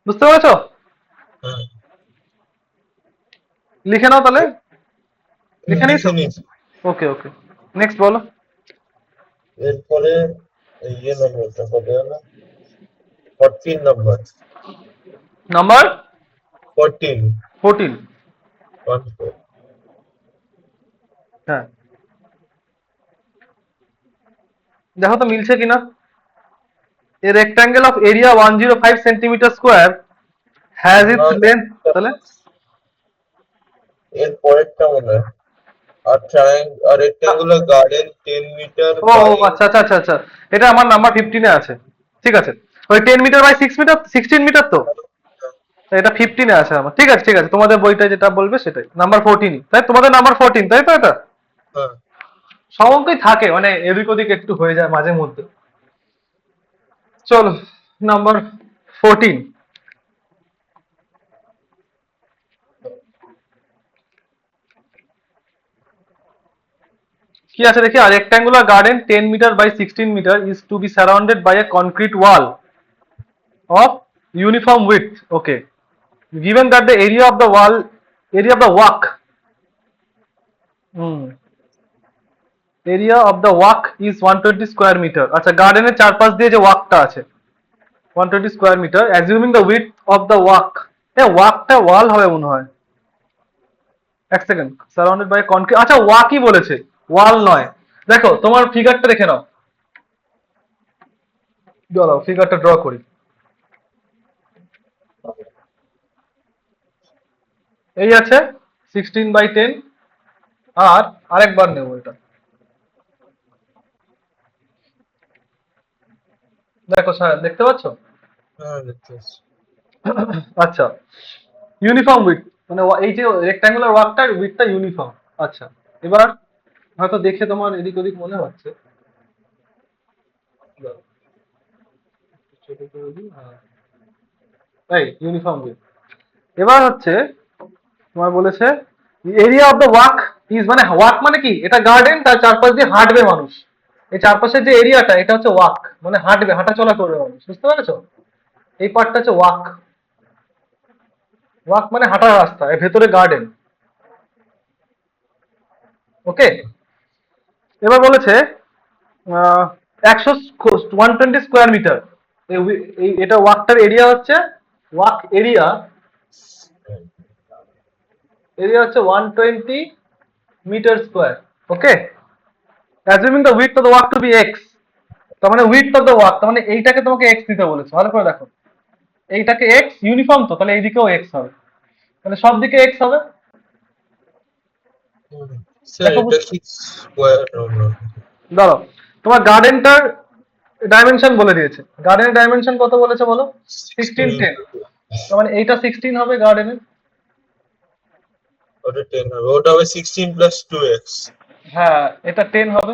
বুঝতে পেরেছো? লিখে নাও তাহলে, লিখে নিয়েছো, লিখে নিয়েছি। ওকে ওকে, নেক্সট বলো। এরপরে ইয়ে নম্বরটা কত হলো, 14 নম্বর, নাম্বার 14 14, 14 হ্যাঁ দেখো তো মিলছে কিনা। A rectangle of area 105 centimeter square has its length, তাহলে এর পরেরটা মনে হয়, আর আর রেক্টাঙ্গুলার গার্ডেন 10 মিটার ও বাই, আচ্ছা আচ্ছা আচ্ছা আচ্ছা, এটা আমার নাম্বার 15 এ আছে, ঠিক আছে, ওই 10 মিটার বাই 6 মিটার, 16 মিটার তো, এটা 15 আছে আমার। ঠিক আছে ঠিক আছে, তোমাদের বইটা যেটা বলবে সেটাই, নাম্বার 14, তাই তোমাদের নাম্বার 14, তাই তো? এটা হ্যাঁ। সব অঙ্কই থাকে, মানে এদিক ওদিক একটু হয়ে যায় মাঝে মধ্যে। চলো, নাম্বার 14 কি আছে দেখি। আর rectangular garden 10 metre by 16 metre is to be surrounded by a concrete wall of uniform width. Okay, given that the area of the wall, area of the walk, area of the walk is 120 square metre. আচ্ছা, গার্ডেনের চারপাশ দিয়ে যে ওয়াকটা আছে 120 square metre, assuming the width of the walk, ওয়াকটা ওয়াল হবে মনে হয়। এক সেকেন্ড, সারাউন্ডেড বাই কনক্রিট, আচ্ছা ওয়াকই বলেছে, ওয়াল নয়। দেখো তোমার ফিগারটা দেখে নাও, দাঁড়াও ফিগারটা ড্র করি। এই আছে 16/10, আর আরেকবার নেব এটা। দেখো স্যার, দেখতে পাচ্ছ? হ্যাঁ, দেখতে পাচ্ছি। আচ্ছা, ইউনিফর্ম উইথ, মানে এই যে রেক্ট্যাঙ্গুলার ওয়ার্কটার উইথটা ইউনিফর্ম। আচ্ছা, এবার হয়তো দেখে তোমার এদিক ওদিক মনে হচ্ছে, ছোট করে দিই, হ্যাঁ, এই ইউনিফর্ম উইথ। এবার হচ্ছে তোমার বলেছে area of the walk is, মানে ওয়াক মানে কি, এটা গার্ডেন, তার চারপাশ দিয়ে হাঁটবে মানুষ। এই চারপাশের যে এরিয়াটা, এটা হচ্ছে ওয়াক, মানে হাঁটবে, হাঁটাচলা করবে মানুষ, বুঝতে পেরেছো? এই পার্টটা হচ্ছে ওয়াক। ওয়াক মানে হাঁটার রাস্তা, এর ভেতরে গার্ডেন। ওকে, এবার বলেছে 120 স্কোয়ার মিটার, এটা ওয়াকটার এরিয়া হচ্ছে, ওয়াক এরিয়া, এরিয়া হচ্ছে 120 metre square. Okay, assuming the width of the walk to be X, তার মানে উইডথ অফ দ্য ওয়াক, তার মানে এইটাকে তোমাকে এক্স দিতে বলেছে, ভালো করে দেখো, এইটাকে এক্স, ইউনিফর্ম তো, তাহলে এইদিকেও এক্স হবে, মানে সব দিকে এক্স হবে। স্যার দেখো এটা কি স্কোয়ার? দাঁড়াও, তোমার গার্ডেনটার ডাইমেনশন বলে দিয়েছে। গার্ডেনের ডাইমেনশন কত বলেছে বলো? 16/10, তার মানে এইটা 16 হবে গার্ডেনের। ওটা 10 হবে, ওটা হবে 16 প্লাস 2x। হ্যাঁ, এটা 10 হবে।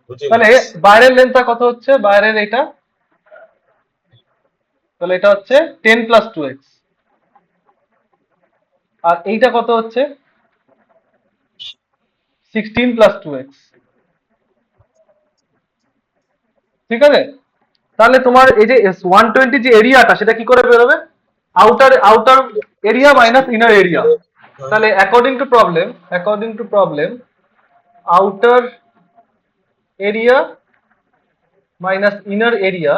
বুঝে তাহলে গেছি। বাইরের লেন্থটা কত হচ্ছে, বাইরের এটা, তাহলে এটা হচ্ছে 10 প্লাস 2x, আর এইটা কত হচ্ছে 16 প্লাস 2x। ঠিক আছে, তাহলে তোমার এই যে 120 যে এরিয়াটা, সেটা কি করে বেরোবে? Outer outer area minus inner area. তাহলে according to problem, outer area minus inner area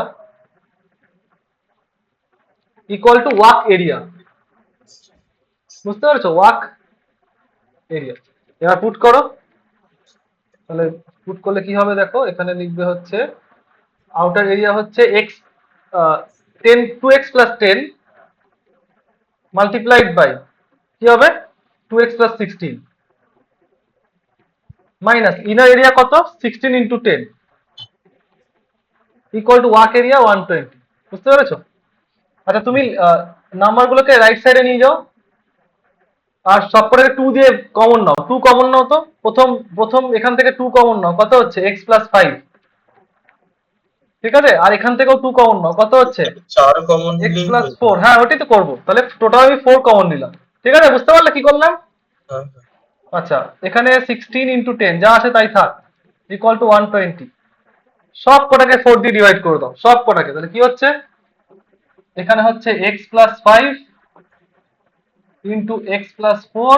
equal to walk area. বুঝতে পারছো? Walk area. এবার পুট করো, তাহলে পুট করলে কি হবে দেখো, এখানে লিখবে হচ্ছে আউটার এরিয়া হচ্ছে X, 2x plus 10 multiplied by কি হবে 2x plus 16 minus inner area কত 16 into 10 equal to walk area 120। বুঝতে পেরেছো? আচ্ছা, তুমি নাম্বার গুলোকে রাইট সাইডে নিয়ে যাও, আর সবকটাকে 2 দিয়ে কমন নাও, 2 কমন নাও তো, প্রথম প্রথম এখান থেকে 2 কমন নাও, কত হচ্ছে x প্লাস 5। ঠিক আছে, আর এখান থেকেও 2 কমন নাও, কত হচ্ছে 4 কমন x নিলেই প্লাস হয়ে যাবে। 4। হ্যাঁ, ওটাই তো করবো, তাহলে টোটাল আমি 4 কমন নিলাম। ঠিক আছে, বুঝতে পারলে কি করলাম? হ্যাঁ, আচ্ছা, এখানে 16 ইন্টু 10 যা আছে তাই থাক, ইকুয়াল টু 120। সব কটাকে 4 দিয়ে ডিভাইড করে দাও, সব কটাকে, তাহলে কি হচ্ছে, এখানে হচ্ছে x plus 5 into x plus 4,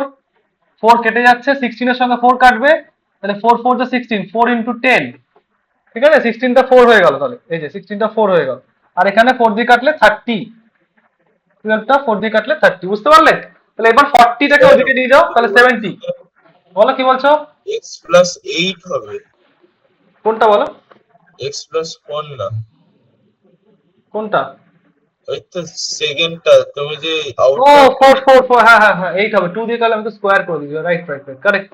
4 কেটে যাচ্ছে, 16 এর সঙ্গে 4 কাটবে, তাহলে 4 4 যা 16, 4 ইন্টু 10। ঠিক আছে, 16টা 4 হয়ে গেল, তাহলে এই যে 16টা 4 হয়ে গেল, আর এখানে 4 দিয়ে কাটলে 30, 12টা 4 দিয়ে কাটলে 30। বুঝতে পারলে? তাহলে এবার 40টাকে স্যার ওদিকে নিয়ে যাও, তাহলে 70। বলো কি বলছো? x প্লাস 8 হবে। কোনটা বলো? x প্লাস 1 না, কোনটা? ওই তো সেকেন্ডটা তুমি যে ও, আউটার। 4 4 4, হ্যাঁ হ্যাঁ হ্যাঁ, 8 হবে, 2 দিয়ে কাটলে আমি তো স্কোয়ার করে দিয়েছি। রাইট রাইট রাইট, কারেক্ট,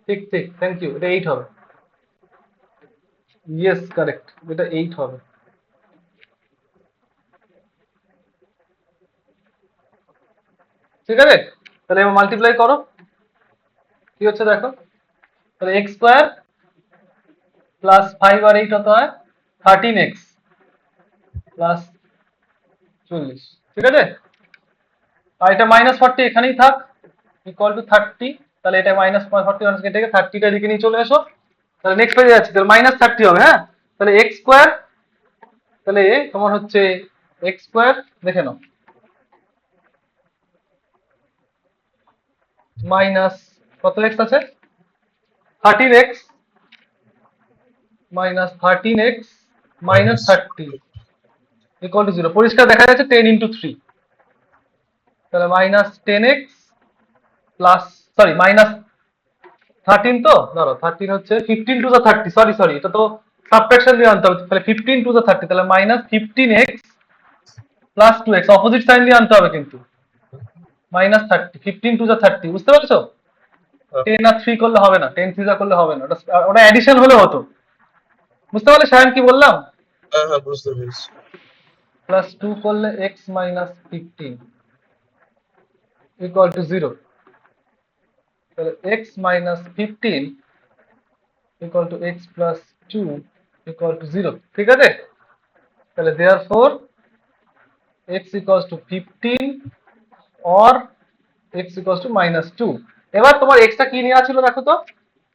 ঠিক ঠিক, থ্যাংক ইউ, এটা 8 হবে। ইয়েস কারেক্ট, এটা 8 হবে। ঠিক আছে, তাহলে এবার মাল্টিপ্লাই করো, কি হচ্ছে দেখো, তাহলে এক্স স্কোয়ার প্লাস 5 আর 8 কত হয় 13x প্লাস 40, ঠিক আছে। আর এটা -40 এখানেই থাক, ইকুয়াল টু 30, তাহলে এটা -40 কেটে গিয়ে 30টা দিকে নিয়ে চলে এসো, তাহলে নেক্সট পেজে যাচ্ছি, তাহলে -30 হবে, হ্যাঁ। তাহলে এক্স স্কোয়ার, তাহলে তোমার হচ্ছে এক্স স্কোয়ার, দেখে নাও, মাইনাস কত এক্স আছে 13x -13x -30 ইকুয়াল টু 0, পরিষ্কার দেখা যাচ্ছে 10 × 3, তাহলে -10x প্লাস, সরি -13, তো ধরো 13 হচ্ছে 15 × 30, সরি এটা তো সাবট্রাকশন দিয়ে আনতে হবে, তাহলে 15 × 30, তাহলে -15x plus 2x, opposite sign দিয়ে আনতে হবে কিন্তু, -30, 15 × 30, বুঝতে পারছো। 10 আর 3 করলে হবে না, 10 3 করলে হবে না, ওটা অ্যাডিশন হলে হতো, বুঝতে পারলে সায়ন কি বললাম। হ্যাঁ হ্যাঁ বুঝতে পেরেছি। প্লাস 2 করলে x -15 ইকুয়াল টু 0, তাহলে x -15 equal to x plus 2 equal to 0, ঠিক আছে। তাহলে therefore x equals to 15 or x equals to -2। এবার তোমার x টা কি নেওয়া ছিল দেখো তো,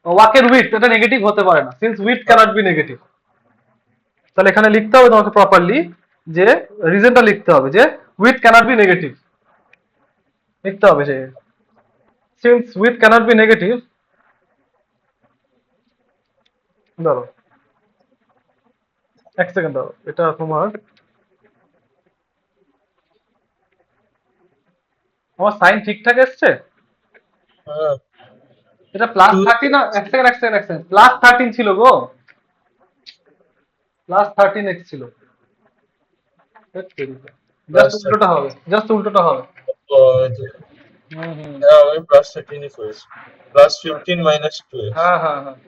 ওয়াকের উইডথ, এটা নেগেটিভ হতে পারে না, since width cannot be negative. তাহলে এখানে লিখতে হবে তোমাকে প্রপারলি, যে রিজনটা লিখতে হবে যে উইডথ ক্যানট বি নেগেটিভ, লিখতে হবে যে since width cannot be negative, ধরো এক সেকেন্ড দাও, এটা তোমার, আমার সাইন ঠিকঠাক এসছে, হ্যাঁ এটা প্লাস 30 না, এক সেকেন্ড প্লাস 13 ছিল গো, প্লাস 13x ছিল, জাস্ট প্লাস উল্টোটা হবে, জাস্ট উল্টোটা হবে। হুম হুম, হ্যাঁ আমি প্লাস 13 করেছি, প্লাস 15 -2x। হ্যাঁ হ্যাঁ হ্যাঁ,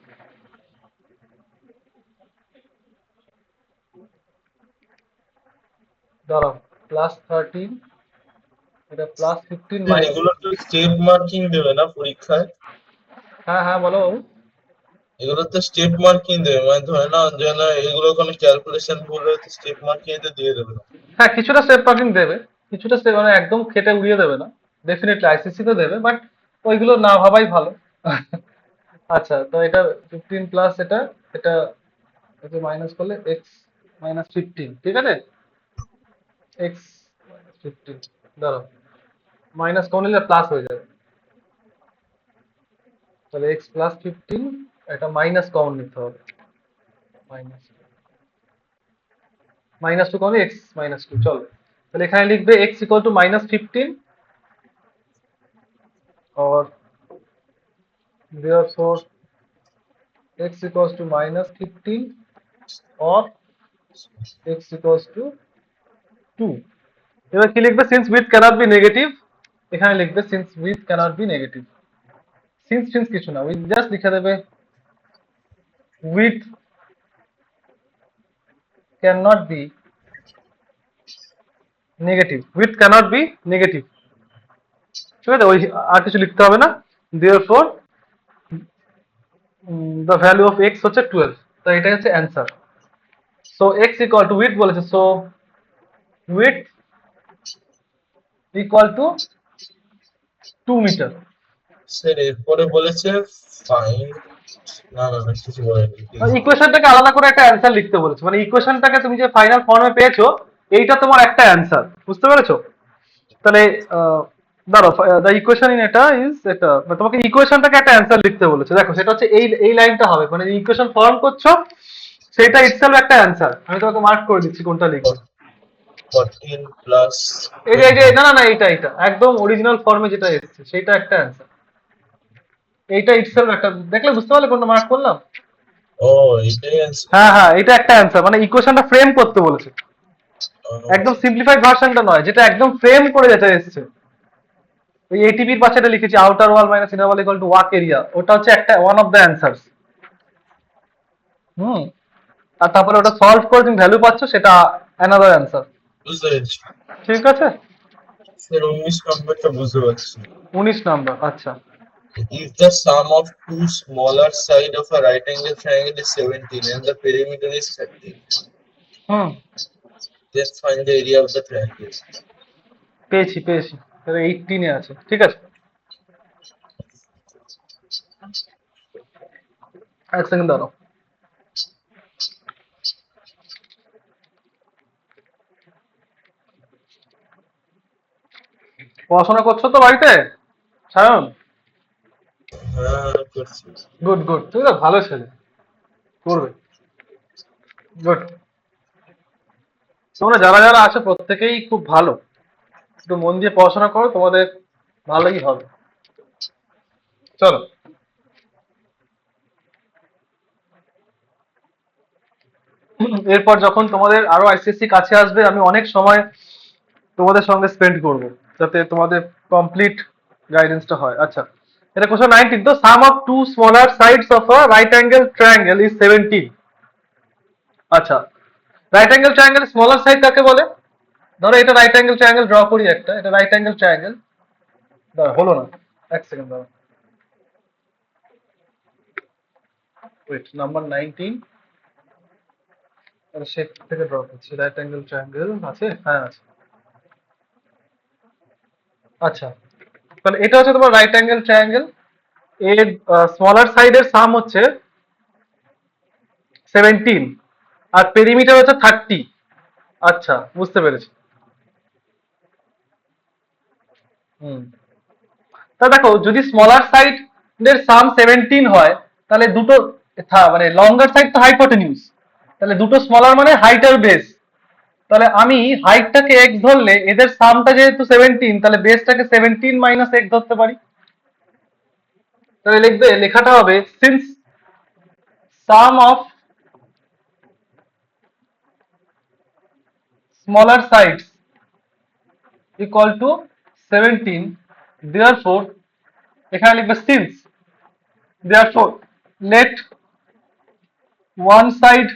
দাঁড়াও, +13, এটা +15 মাইনাস, এগুলো তো স্টেপ মার্কিং দেবে না পরীক্ষায়? হ্যাঁ হ্যাঁ বলো বাবু। এগুলো তো স্টেপ মার্কিং দেবে, মানে ধরে না যে না এগুলো কোনো ক্যালকুলেশন ভুল হয়ে স্টেপ মার্কিং এতে দিয়ে দেবে না? হ্যাঁ কিছুটা স্টেপ পার্কিং দেবে, কিছুটা স্টেপ, মানে একদম খেটে উড়িয়ে দেবে না, ডেফিনেটলি আইসিসি তো দেবে, বাট ওইগুলো না ভাবাই ভালো। আচ্ছা, তো এটা 15 প্লাস এটা, এটা এটা মাইনাস করলে x -15, ঠিক আছে, x -15, দাঁড়াও, মাইনাস কমন নিলে প্লাস হয়ে যাবে, তাহলে x +15, এটা মাইনাস কমন নিতে হবে, মাইনাস -2 কমন x -2, চলো, তাহলে এখানে লিখবে x ইকুয়াল টু -15 और therefore x equals to -15 or x equals to 2। এবার কি লিখবে, since width cannot be negative, এখানে লিখবে since width cannot be negative, since কিছু না, উইথ জাস্ট লিখে দেবে width can not be negative, width cannot be negative, ঠিক আছে, ওই আর কিছু লিখতে হবে না। therefore the value of x হচ্ছে 12, তো এটাই হচ্ছে answer. So x equal to width বলেছে, so width equal to 2 metre. Sir এরপরে বলেছে ফাইন, না না না কিছু বলেনি please। ইকুয়েশনটাকে আলাদা করে একটা অ্যান্সার লিখতে বলেছে, মানে ইকুয়েশনটাকে তুমি যে ফাইনাল ফর্মে পেয়েছো, এইটা তোমার একটা অ্যান্সার, বুঝতে পেরেছো। তাহলে ধরো দ্য ইকুয়েশন ইন এটা ইজ এটা, মানে তোমাকে ইকুয়েশনটাকে একটা অ্যান্সার লিখতে বলেছে, দেখো সেটা হচ্ছে এই এই লাইনটা হবে, মানে ইকুয়েশন ফর্ম করছো সেটা ইটসেলফ একটা অ্যান্সার, আমি তোমাকে মার্ক করে দিচ্ছি কোনটা লিখবে। 14 প্লাস এই যে না না না, এইটা একদম অরিজিনাল ফর্মে যেটা এসেছে সেটা একটা অ্যান্সার, এইটা ইটসেলফ একটা, দেখলে বুঝতে পারলে কোনটা মার্ক করলাম। ও এটাই আছে। হ্যাঁ হ্যাঁ, এটা একটা অ্যান্সার, মানে ইকুয়েশনটা ফ্রেম করতে বলেছে, একদম সিম্পলিফাইড ভার্সনটা নয়, যেটা একদম ফ্রেম করে যেটা এসেছে। ওই এটিপির পাশে এটা লিখেছি outer wall minus inner wall equal to walk area, ওটা হচ্ছে একটা ওয়ান অফ দ্য অ্যান্সার্স। হুম, আর তারপরে ওটা সলভ করে তুমি ভ্যালু পাচ্ছ, সেটা অ্যানাদার অ্যান্সার, বুঝতে পেরেছি। ঠিক আছে। স্যার 19 নম্বরটা বুঝতে পারছি। 19 নাম্বার, আচ্ছা। If the sum of two smaller side of a right angle triangle is 17 and the perimeter is 30, hmm, then find the area of the triangle. পেয়েছি পেয়েছি, তাহলে 18 এ আছে, ঠিক আছে। এক সেকেন্ড দাঁড়াও। পড়াশোনা করছো তো বাড়িতে, সায়ন? হ্যাঁ করছি। গুড গুড, তুমি তো ভালো ছেলে, করবে। গুড। তোমরা যারা যারা আছো প্রত্যেকেই খুব ভালো, একটু মন দিয়ে পড়াশোনা করো, তোমাদের ভালোই হবে। চলো, এরপর যখন তোমাদের আরো আইসিএসসি কাছে আসবে, আমি অনেক সময় তোমাদের সঙ্গে স্পেন্ড করব, যাতে তোমাদের কমপ্লিট গাইডেন্সটা হয়। আচ্ছা, এটা কোশ্চেন 19, তো sum of two smaller sides of a right angle triangle is 17। আচ্ছা, right angle triangle smaller side কাকে বলে? ধরো এটা রাইট অ্যাঙ্গেল ট্রায়াঙ্গেল ড্র করি, একটা এটা রাইট অ্যাঙ্গেল ট্রায়াঙ্গেল। দাঁড়া, হলো না, এক সেকেন্ড দাঁড়া, ওয়েট, নাম্বার 19 শেপ থেকে ড্র করছি। রাইট অ্যাঙ্গেল ট্রায়াঙ্গেল আছে, হ্যাঁ আছে। আচ্ছা, তাহলে এটা হচ্ছে তোমার রাইট অ্যাঙ্গেল ট্রায়াঙ্গেল, এর স্মলার সাইডের সাম হচ্ছে 17 আর পেরিমিটার হচ্ছে 30। আচ্ছা, বুঝতে পেরেছি। হুম, তা দেখো, যদি স্মলার সাইড এর সাম 17 হয়, তাহলে দুটো মানে লঙ্গার সাইড তো হাইপোটেনিউস, তাহলে দুটো স্মলার মানে হাইট আর বেস। তাহলে আমি হাইটটাকে এক্স ধরলে এদের সামটা যেহেতু 17, তাহলে বেসটাকে 17 মাইনাস এক্স ধরতে পারি। তাহলে লিখবে, লেখাটা হবে since some of smaller sides equal to 17, therefore এখানে লিখবে since, therefore let one side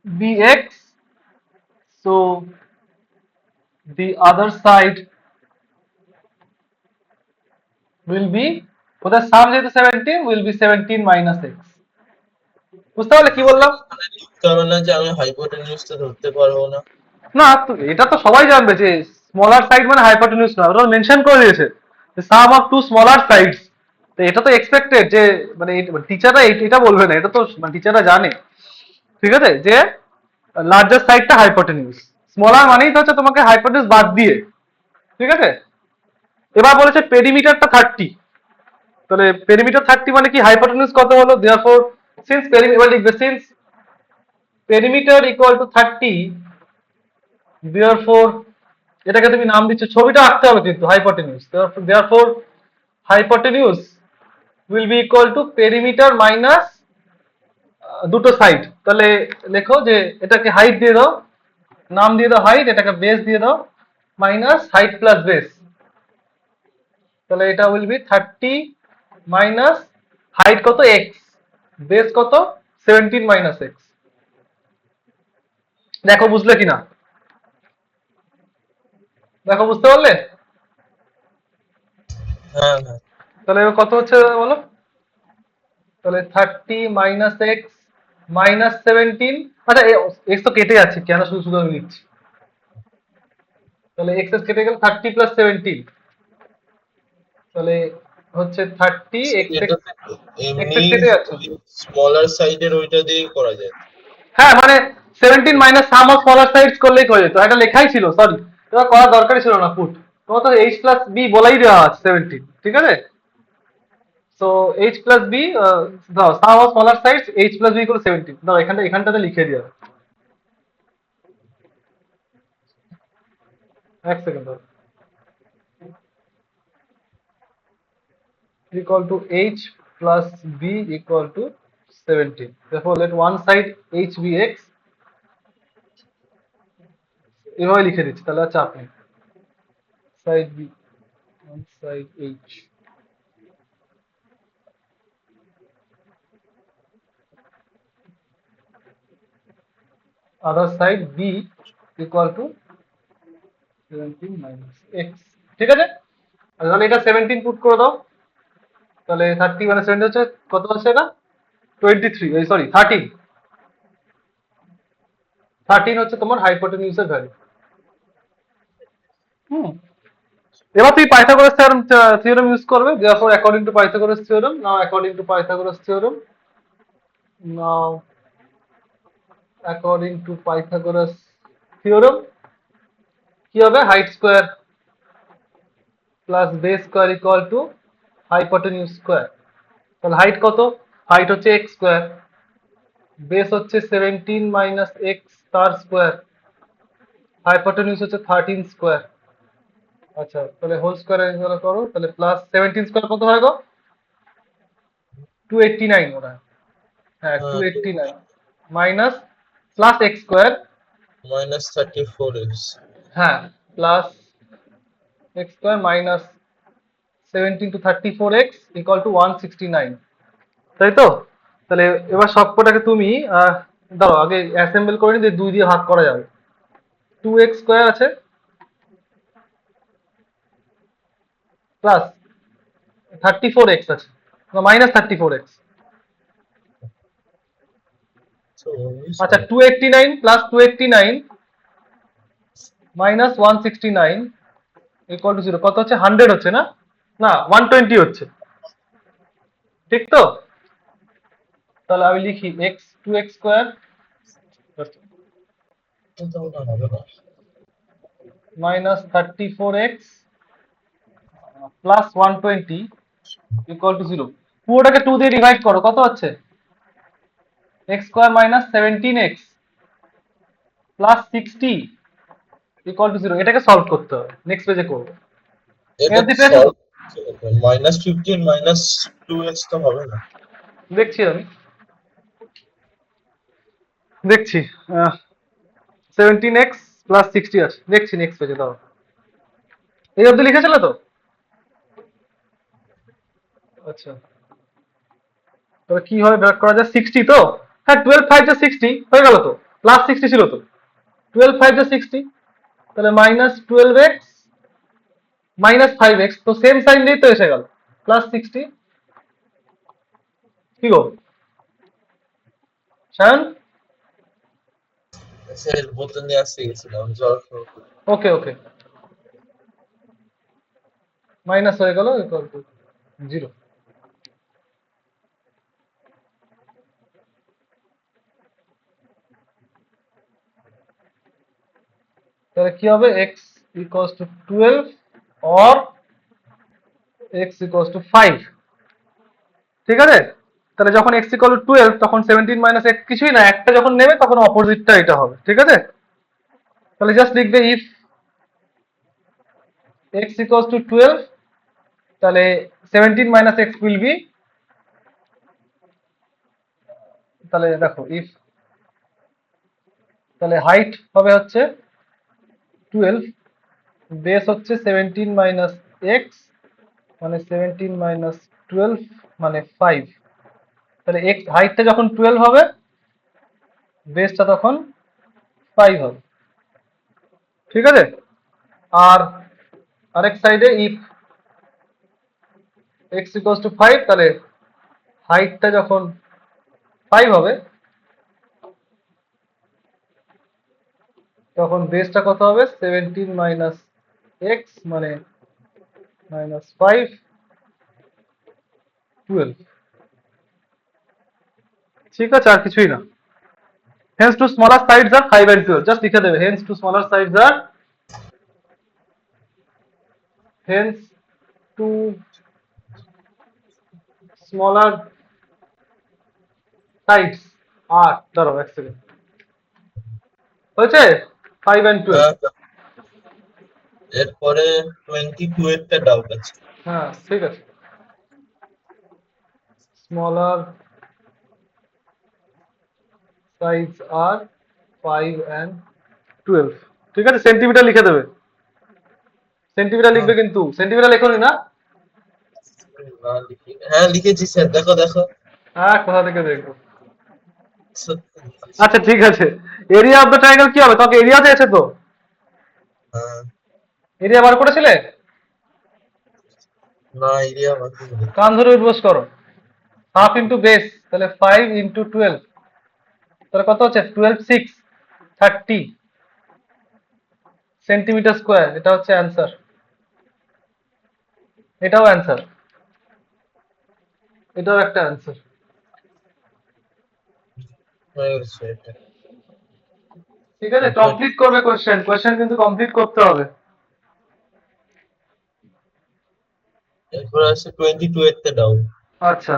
be x, so the other side will be, ওদের সাম যেহেতু 17, will be 17 minus x। বুঝতে পারলে কি বললাম? মানে লিখতে হবে না যে আমি হাইপোটেনিউসটা ধরতে পারবো না। না, এটা তো সবাই জানবে যে স্মলার সাইড মানে হাইপোটেনিউস না, ওরা মেনশন করে দিয়েছে সাম অফ টু স্মলার সাইডস। তো এটা তো এক্সপেক্টেড যে, মানে টিচাররা এটা বলবে না, এটা তো টিচাররা জানে, ঠিক আছে, যে লার্জার সাইডটা হাইপোটেনিউস, স্মলার মানেই তো হচ্ছে তোমাকে হাইপোটেনিউস বাদ দিয়ে, ঠিক আছে। এবার বলেছে পেরিমিটারটা 30, তাহলে পেরিমিটার 30 মানে কি, হাইপোটেনিউস কত হলো, দেয়ারফর সিন্স পেরিমিটার, লিখবে since perimeter equal to 30, therefore এটাকে তুমি নাম দিচ্ছ, ছবিটা আঁকতে হবে কিন্তু, hypotenuse, therefore hypotenuse will be equal to perimeter minus দুটো সাইড। তাহলে লেখো যে এটাকে হাইট দিয়ে দাও, নাম দিয়ে দাও হাইট, এটাকে বেস দিয়ে দাও, মাইনাস হাইট প্লাস বেস। তাহলে এটা উইল বি 30 মাইনাস হাইট কত এক্স, বেস কত 17 মাইনাস এক্স। দেখো বুঝলে কিনা, দেখো বুঝতে পারলে? হ্যাঁ হ্যাঁ। তাহলে এবার কত হচ্ছে বলো? তাহলে 30 মাইনাস এক্স মাইনাস 17, আচ্ছা এক্স তো কেটে যাচ্ছে, কেন শুধু শুধু আমি লিখছি। তাহলে এক্স কেটে গেল, 30 প্লাস 17, তাহলে হচ্ছে 30, এক্স এটা এক্স, এক্স এমনি কেটে যাচ্ছে। স্মলার সাইডের ওইটা দিয়েই করা যায়। হ্যাঁ, মানে 17 minus some of smaller sides করলেই হয়ে যেত, এটা লেখাই ছিল, সরি, তোমার করার দরকারই ছিল না পুট, তোমার তো এইচ প্লাস বি বলাই দেওয়া আছে 17, ঠিক আছে। সো এইচ প্লাস বি, দাও sum of smaller sides h plus b equal 17, দাও এখানটাতে লিখে দিও, এক সেকেন্ড দাও, equal to h plus b equal to 17, therefore let one side h be x, এভাবে লিখে দিচ্ছি, তাহলে আর চাপ নেই, side B, one side h, other side b equal to 17 minus X, ঠিক আছে। আর তাহলে এটা 17 পুট করে দাও, তাহলে 30 মানে 70 হচ্ছে কত হচ্ছে এটা 23, এই সরি 13, 13 হচ্ছে তোমার হাইপোটেনিউসের ভ্যালু। হুম, এবার তুই পাইথাগোরাস থিওরেম ইউজ করবে, therefore according to Pythagoras theorem, now according to Pythagoras theorem, now according to Pythagoras theorem কি হবে, height square plus base square equal to hypotenuse square. তাহলে হাইট কত, হাইট হচ্ছে এক্স স্কোয়ার, বেস হচ্ছে 17 মাইনাস এক্স তার স্কোয়ার, হাইপোটেনিউস হচ্ছে 13 স্কোয়ার। আচ্ছা তাহলে হোল স্কোয়ার করো, তাহলে প্লাস 17 স্কোয়ার কত হয় গো, 289 ওরা, হ্যাঁ হ্যাঁ 289 minus plus x square, -34x হ্যাঁ plus x square minus 17 to 34x equal to 169, তাই তো। তাহলে এবার সবকটাকে তুমি দাঁড়াও আগে অ্যাসেম্বল করে নি, দিয়ে 2 দিয়ে ভাগ করা যাবে, 2x স্কোয়ার আছে প্লাস 34x আছে, মাইনাস 34x, আচ্ছা 289 প্লাস 289 মাইনাস 169 ইকুয়াল টু 0, কত হচ্ছে 100 হচ্ছে না, না 120 হচ্ছে, ঠিক তো। তাহলে আমি লিখি x 2x square minus 34x plus 120 equal to 0, পুরোটাকে 2 দিয়ে ডিভাইড করো, কত হচ্ছে x square minus 17x plus 60 equal to 0, এটাকে সলভ করতে হবে, নেক্সট পেজে করবো। এটা এবার পেয়েছো তো, -15 -2x তো হবে না। দেখছি আমি দেখছি 17x প্লাস 60 আছে, দেখছি নেক্সট পেজে, দাও এই অবধি লিখেছিলে তো, আচ্ছা তবে কি হয় ব্যাক করা যায়, 60 তো, হ্যাঁ 12 5 যা 60 হয়ে গেল তো, প্লাস 60 ছিল তো, 12 5 যা 60, তাহলে মাইনাস 12x মাইনাস 5x, তো সেম সাইন দিয়েই তো এসে গেল প্লাস 60, কি গো শায়ন, স্যার বোতল নিয়ে আসতে গেছিলাম জল খাবো। ওকে ওকে, মাইনাস হয়ে গেল ইকুয়াল টু 0। তাহলে কি হবে, x equals two 12 or x equals two 5, ঠিক আছে। তাহলে যখন x ইকুয়াল টু 12 তখন 17 মাইনাস x কিছুই না, একটা যখন নেবে তখন অপোজিটটা এটা হবে, ঠিক আছে। তাহলে জাস্ট লিখবে ইফ x ইকুয়ালস টু 12, তাহলে 17 মাইনাস x উইল বি, তাহলে দেখো ইফ, তাহলে হাইট হবে হচ্ছে 12, বেস হচ্ছে 17 মাইনাস x মানে 17 মাইনাস 12 মানে 5, তাহলে x হাইটটা যখন 12 হবে বেসটা তখন 5 হবে, ঠিক আছে। আর আরেক সাইডে ইফ x ইকুয়ালস টু 5, তাহলে হাইটটা যখন 5 হবে তখন বেসটা কত হবে 17 মাইনাস x মানে মাইনাস 5 12, ঠিক আছে আর কিছুই না। hence to smaller sides are 5 and 12, just লিখে দেবে hence to smaller sides are, hence to smaller sides are, দাঁড়াও এক সেকেন্ড, হয়েছে 5 and 12, এরপরে 22 এরটা ডাউট আছে। হ্যাঁ ঠিক আছে, smaller sides are 5 and 12, ঠিক আছে। সেন্টিমিটার লিখে দেবে, সেন্টিমিটার লিখবে, কিন্তু সেন্টিমিটার লেখনি না, না লিখি, হ্যাঁ লিখেছি স্যার, দেখো দেখো হ্যাঁ কোথা থেকে দেখবো, সত্যি লিখেছি। আচ্ছা ঠিক আছে। এরিয়া অফ দ্য ট্রায়াঙ্গেল কি হবে, তোমাকে এরিয়া দিয়েছে তো, হ্যাঁ এরিয়া বার করেছিলে? না, এরিয়া বাকি নেই। কান ধরে উঠবোস করো। হাফ ইন্টু বেস, তাহলে 5 ইন্টু 12, তাহলে কত হচ্ছে? 12 6 30 সেন্টিমিটার স্কোয়ার। এটা হচ্ছে অ্যান্সার, এটাও অ্যান্সার, এটাও একটা অ্যান্সার। হয়ে গেছে এটা। ঠিক আছে, এরপর কমপ্লিট করবে কোশ্চেন, কোশ্চেন কিন্তু কমপ্লিট করতে হবে। এরপর আছে 22 এর দাও। আচ্ছা,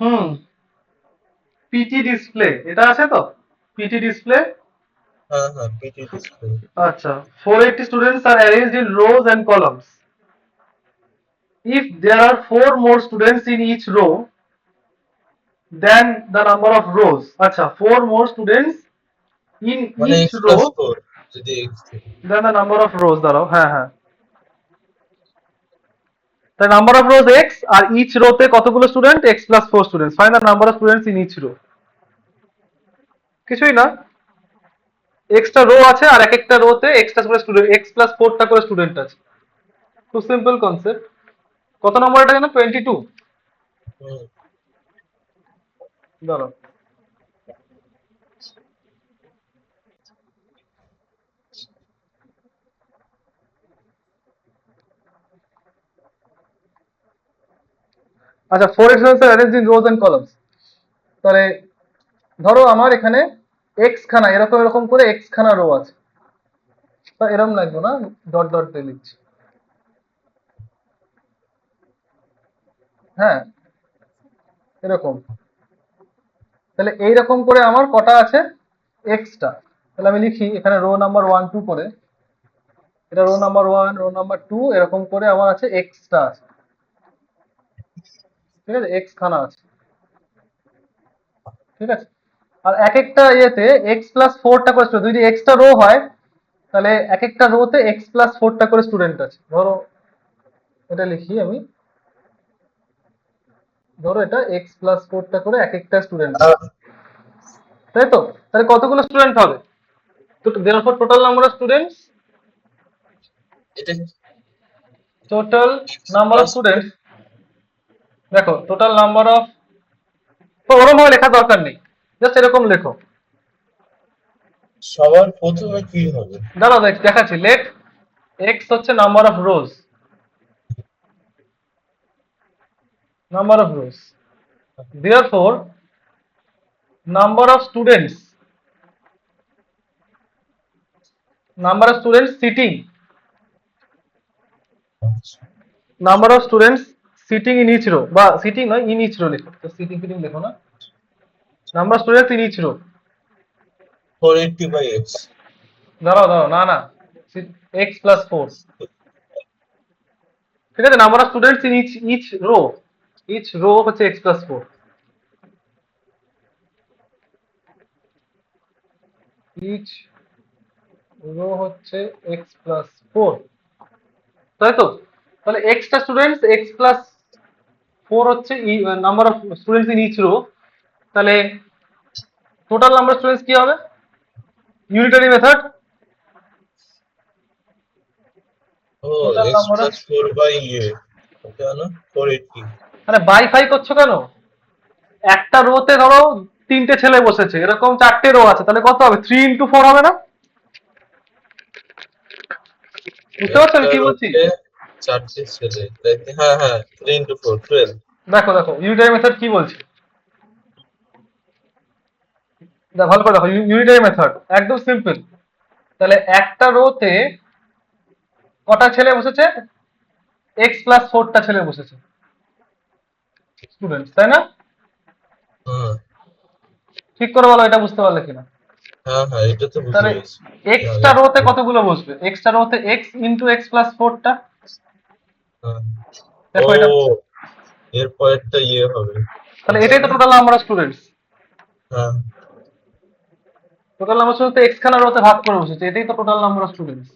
হুম, পিটি ডিসপ্লে এটা আছে তো? পিটি ডিসপ্লে, হ্যাঁ হ্যাঁ, পিটি ডিসপ্লে। আচ্ছা, 480 students are arranged in rows and columns. If there are 4 more students in each row than the number of rows, acha, 4 more students in মানে each row x+4 যদি x থাকে। than the number of rows, দাঁড়াও, হ্যাঁ হ্যাঁ, the number of rows x R each row তে কতগুলো student? x plus 4 students. Find the number of students in each row. কিছুই না, এক্সট্রা রো আছে আর এক একটা রোতে এক্সট্রা করে স্টুডেন্ট, x plus 4টা করে স্টুডেন্ট আছে। খুব সিম্পল কনসেপ্ট। কত নম্বর এটা জানো? 22। হুম। দাঁড়াও, আচ্ছা, 4 students are arranged in rows and columns. তাহলে ধরো আমার এখানে এক্স খানা, এরকম এরকম করে এক্স খানা রো আছে, তা এরকম লাগবে না, ডট ডট দিয়ে লিখছি, হ্যাঁ, এরকম। তাহলে এইরকম করে আমার কটা আছে? এক্সটা। তাহলে আমি লিখি এখানে রো নাম্বার 1 2 করে, এটা রো নাম্বার 1, রো নাম্বার 2, এরকম করে আমার আছে এক্সটা আছে, ঠিক আছে, এক্স খানা আছে, ঠিক আছে। আর এক একটা ইয়েতে এক্স প্লাস 4টা করে student, যদি এক্সটা রো হয় তাহলে এক একটা রোতে এক্স প্লাস 4টা করে স্টুডেন্ট আছে। ধরো এটা লিখি আমি, ধরো এটা এক্স প্লাস 4টা করে এক একটা স্টুডেন্ট আছে, আর তাই তো? তাহলে কতগুলো স্টুডেন্ট হবে? তো therefore total number of students, এটা total number of x+4 students, দেখো টোটাল নাম্বার অফ, তো ওরকম ভাবে লেখার দরকার নেই, জাস্ট এরকম লেখো। সবার প্রথমে কি হবে? দাঁড়াও দেখাচ্ছি, লেট এক্স হচ্ছে number of rows, number of rose, therefore number of students, number of students sitting, আচ্ছা, number of students sitting in each row, বা সিটিং নয়, ইন ইচ রো লেখো, তো সিটিং ফিটিং লেখো না, number of students in each row. 480/x। দাঁড়াও দাঁড়াও, না না, এক্স প্লাস 4, ঠিক আছে, number of students in each each row, each row হচ্ছে এক্স প্লাস 4, ইচ রো হচ্ছে এক্স প্লাস 4, তাই তো? তাহলে এক্সটা স্টুডেন্টস এক্স প্লাস 4 হচ্ছে number of students in each row, তাহলে টোটাল নাম্বার অফ স্টুডেন্টস কি হবে? ইউনিটারি মেথড, ও, টোটাল নাম্বার অফ, x+4/a ওটা না 480। মানে বাই ফাই করছো কেন? একটা রোতে ধরো 3টে ছেলে বসেছে, এরকম 4টে রো আছে, তাহলে কত হবে? 3 ইন্টু 4 হবে না? বুঝতে পারছো আমি একটা কি বলছি? রোতে 4টে ছেলে, তাই তো? হ্যাঁ হ্যাঁ, 3 into 4 12। দেখো দেখো ইউনিটারি মেথড কি বলছে, ভালো করে দেখো, ইউনিটারি মেথড একদম সিম্পল। তাহলে একটা রোতে কটা ছেলে বসেছে? এক্স প্লাস 4টা ছেলে বসেছে, স্টুডেন্ট, তাই না? হ্যাঁ ঠিক করে বলো, এটা বুঝতে পারলে কিনা? হ্যাঁ হ্যাঁ, এটা তো বুঝে তাহলে গেছি। এক্সটা রোতে কতগুলো বসবে? এক্সটা রোতে এক্স ইন্টু এক্স প্লাস 4টা, হ্যাঁ। ও, দেখো এটা, এর পরেরটা ইয়ে হবে, তাহলে এটা এটাই তো না? টোটাল নাম্বার অফ স্টুডেন্টস, হ্যাঁ। টোটাল নাম্বার স্টুডেন্টস এক্স খানা রোতে ভাগ করে বসেছে, এটাই তো total number of students,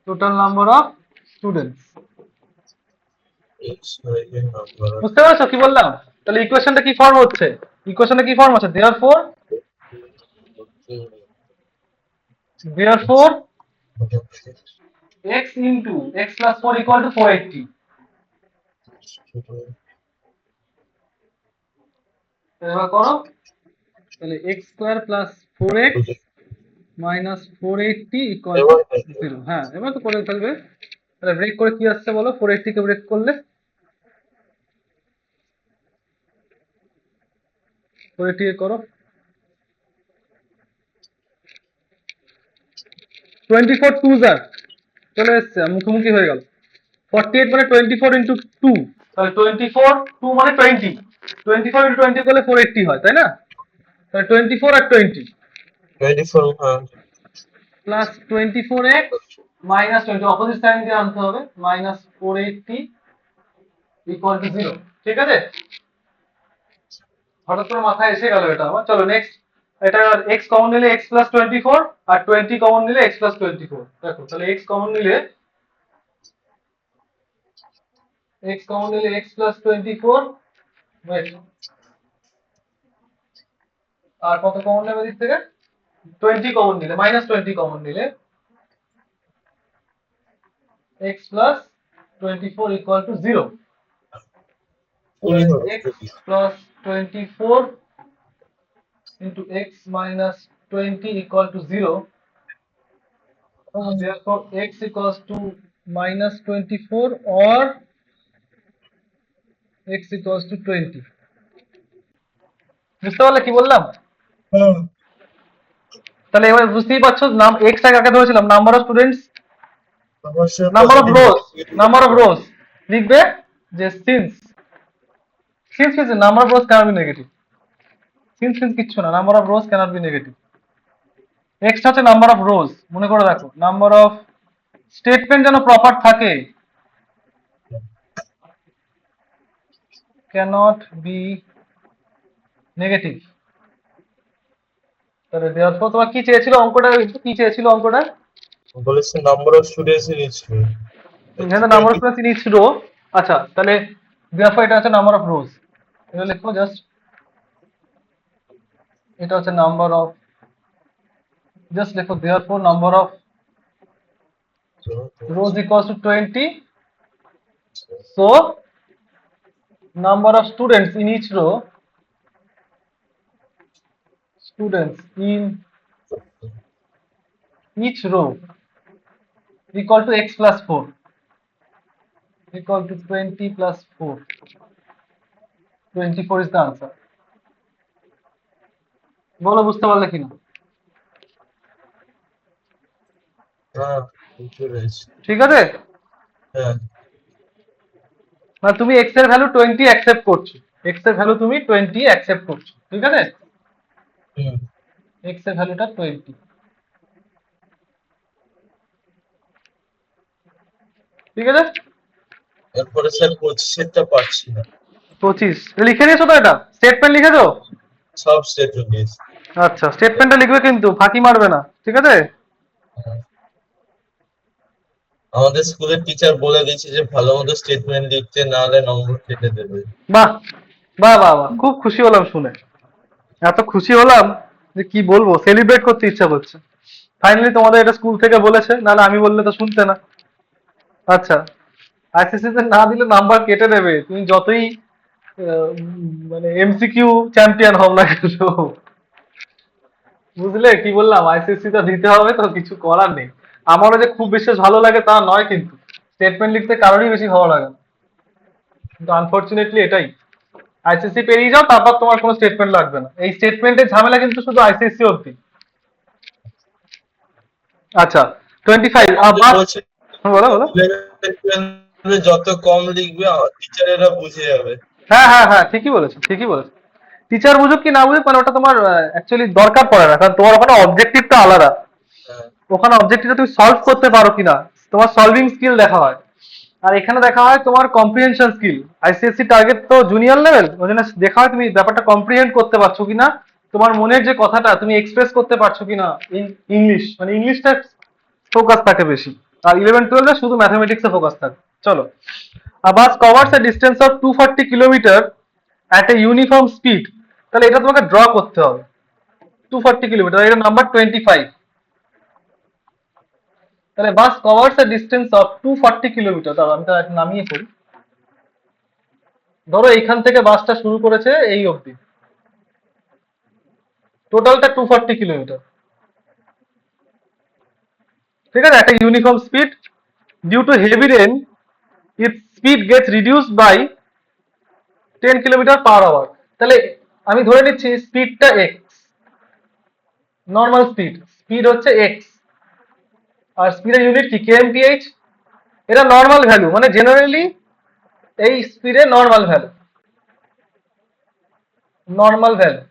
total number of students. x এর নাম্বার। বুঝতে পারছো কি বললাম? তাহলে ইকুয়েশনটা কি ফর্ম হচ্ছে? ইকুয়েশনটা কি ফর্ম আছে? Therefore therefore x into x plus 4 equal to 480. এবার করো, তাহলে x square plus 4x minus 480 equal to 0। হ্যাঁ, এবার তো করে ফেলবে। তাহলে ব্রেক করে কি আসছে বলো, 480 কে ব্রেক করলে 480 কে করো, 24 টু জার চলে এসছে, মুখোমুখি হয়ে গেল। 48 মানে 24 ইন্টু 2, তাহলে 24 2 মানে 20, 24 ইন্টু 20 করলে 480 হয়, তাই না? তাহলে 24 আর 20 plus 24x minus 20, opposite sign দিয়ে আনতে হবে, মাইনাস 480 ইকুয়াল টু 0। ঠিক আছে, হঠাৎ করে মাথায় এসে গেল এটা আমার। চলো নেক্সট, এটা x কমন নিলে x প্লাস 24 আর 20 কমন নিলে x প্লাস 24। দেখো তাহলে x কমন নিলে x প্লাস 24, ওয়েট, আর কত কমন নেবে দিক থেকে, 20 কমন নিলে, মাইনাস 20 কমন নিলে x plus 24 equal to 0। x plus 24 into x minus 20 equal to 0. Therefore, x equals to minus 24 or x equals to 20. বুঝতে পারলে কি বললাম? তাহলে এবার বুঝতেই পারছো, নাম x টা কাকে ধরেছিলাম, number of students, number of rows, number of rows লিখবে যে since number of rows cannot be negative, since কিচ্ছু না, number of rows cannot be negative। x হচ্ছে নাম্বার অফ রোজ, মনে করে রাখো, নাম্বার অফ স্টেটমেন্ট যেন প্রপার থাকে, cannot be negative। তাহলে therefore তোমার কি চেয়েছিল অঙ্কটা, কি চেয়েছিল অঙ্কটা, বলেছে number of students in each row. এখানে number of students in each row. আচ্ছা, তাহলে therefore এটা হচ্ছে নাম্বার অফ রোজ, এটা লিখো জাস্ট, এটা হচ্ছে নাম্বার অফ, জাস্ট লিখো therefore number of rows equals to 20, so number of students in each row, students in each row equal to x plus 4, equal to 20 plus 4, 24 is the answer। বলো বুঝতে পারলে কিনা? হ্যাঁ, বুঝতে পেরেছি। ঠিক আছে, হ্যাঁ, না তুমি x এর ভ্যালু 20 অ্যাকসেপ্ট করছো, x এর ভ্যালু তুমি 20 অ্যাকসেপ্ট করছো, ঠিক আছে, x এর ভ্যালুটা 20, ঠিক আছে। এরপরে স্যার 25 টা পাচ্ছি না। 25 লিখে নিয়েছো তো, এটা স্টেটমেন্ট লিখেছো? সব স্টেটমেন্ট দিয়েছি। আচ্ছা, স্টেটমেন্টটা লিখবে কিন্তু ফাঁকি মারবে না, ঠিক আছে। আমাদের স্কুলের টিচার বলে দিয়েছে যে ভালো মতো স্টেটমেন্ট লিখতে, না হলে নম্বর কেটে দেবে। বাহ বাহ বাহ বাহ, খুব খুশি হলাম শুনে, এত খুশি হলাম যে কি বলবো, সেলিব্রেট করতে ইচ্ছা করছে। ফাইনালি তোমাদের এটা স্কুল থেকে বলেছে, নাহলে আমি বললে তো শুনতে না। আচ্ছা, আইসিসি তে না দিলে নাম্বার কেটে দেবে, তুমি যতই মানে এমসিকিউ চ্যাম্পিয়ন হও না কেন। বুঝলে কি বললাম, আইসিসি টা দিতে হবে তো, কিছু করার নেই। আমারও যে খুব বিশেষ ভালো লাগে তা নয়, কিন্তু স্টেটমেন্ট লিখতে কারোরই বেশি ভালো লাগে না, কিন্তু আনফরচুনেটলি এটাই। আইসিসি পেরিয়ে যাও, তারপর তোমার কোনো স্টেটমেন্ট লাগবে না। এই স্টেটমেন্টের ঝামেলা কিন্তু শুধু আইসিসি অবধি। আচ্ছা, 25 বলছে বলো বলো। 11 যত কম লিখবে টিচারেরা বুঝে যাবে। হ্যাঁ হ্যাঁ হ্যাঁ, ঠিকই বলেছো, ঠিকই বলেছো। টিচার বুঝুক কি না বুঝুক, মানে ওটা তোমার অ্যাকচুয়ালি দরকার পড়ে না, কারণ তোমার ওখানে অবজেক্টিভটা আলাদা। হ্যাঁ, ওখানে অবজেক্টিভটা তুমি সলভ করতে পারো কিনা, তোমার সলভিং স্কিল দেখা হয়। আর এখানে দেখা হয় তোমার কম্প্রিহেনশন স্কিল। আইসিএসসি টার্গেট তো জুনিয়র লেভেল, ওই জন্য দেখা হয় তুমি ব্যাপারটা কম্প্রিহেন্ড করতে পারছো কিনা, তোমার মনের যে কথাটা তুমি এক্সপ্রেস করতে পারছো কিনা ইন ইংলিশ, মানে ইংলিশটা ফোকাস থাকে বেশি। আর 11-12 শুধু ম্যাথমেটিক্সে ফোকাস থাকে। চলো, a bus covers a distance of 240 kilometre at a uniform speed, তাহলে এটা তোমাকে ড্র করতে হবে। 240 কিলোমিটার, এটা নাম্বার 25। তাহলে bus covers a distance of 240 kilometre. তাহলে আমি তার নামিয়ে পড়ি। ধরো এইখান থেকে বাসটা শুরু করেছে এই অবধি, টোটালটা 240 কিলোমিটার। ঠিক আছে, একটা uniform speed. Due to heavy rain its speed gets reduced by 10 kilometre per hour. তাহলে আমি ধরে নিচ্ছি স্পিডটা এক্স, নর্মাল স্পিড, স্পিড হচ্ছে এক্স, আর স্পিডের ইউনিট কি কেএমপিএইচ। এটা নর্মাল ভ্যালু, মানে জেনারেলি এই স্পিডে নর্মাল ভ্যালু, নর্মাল ভ্যালু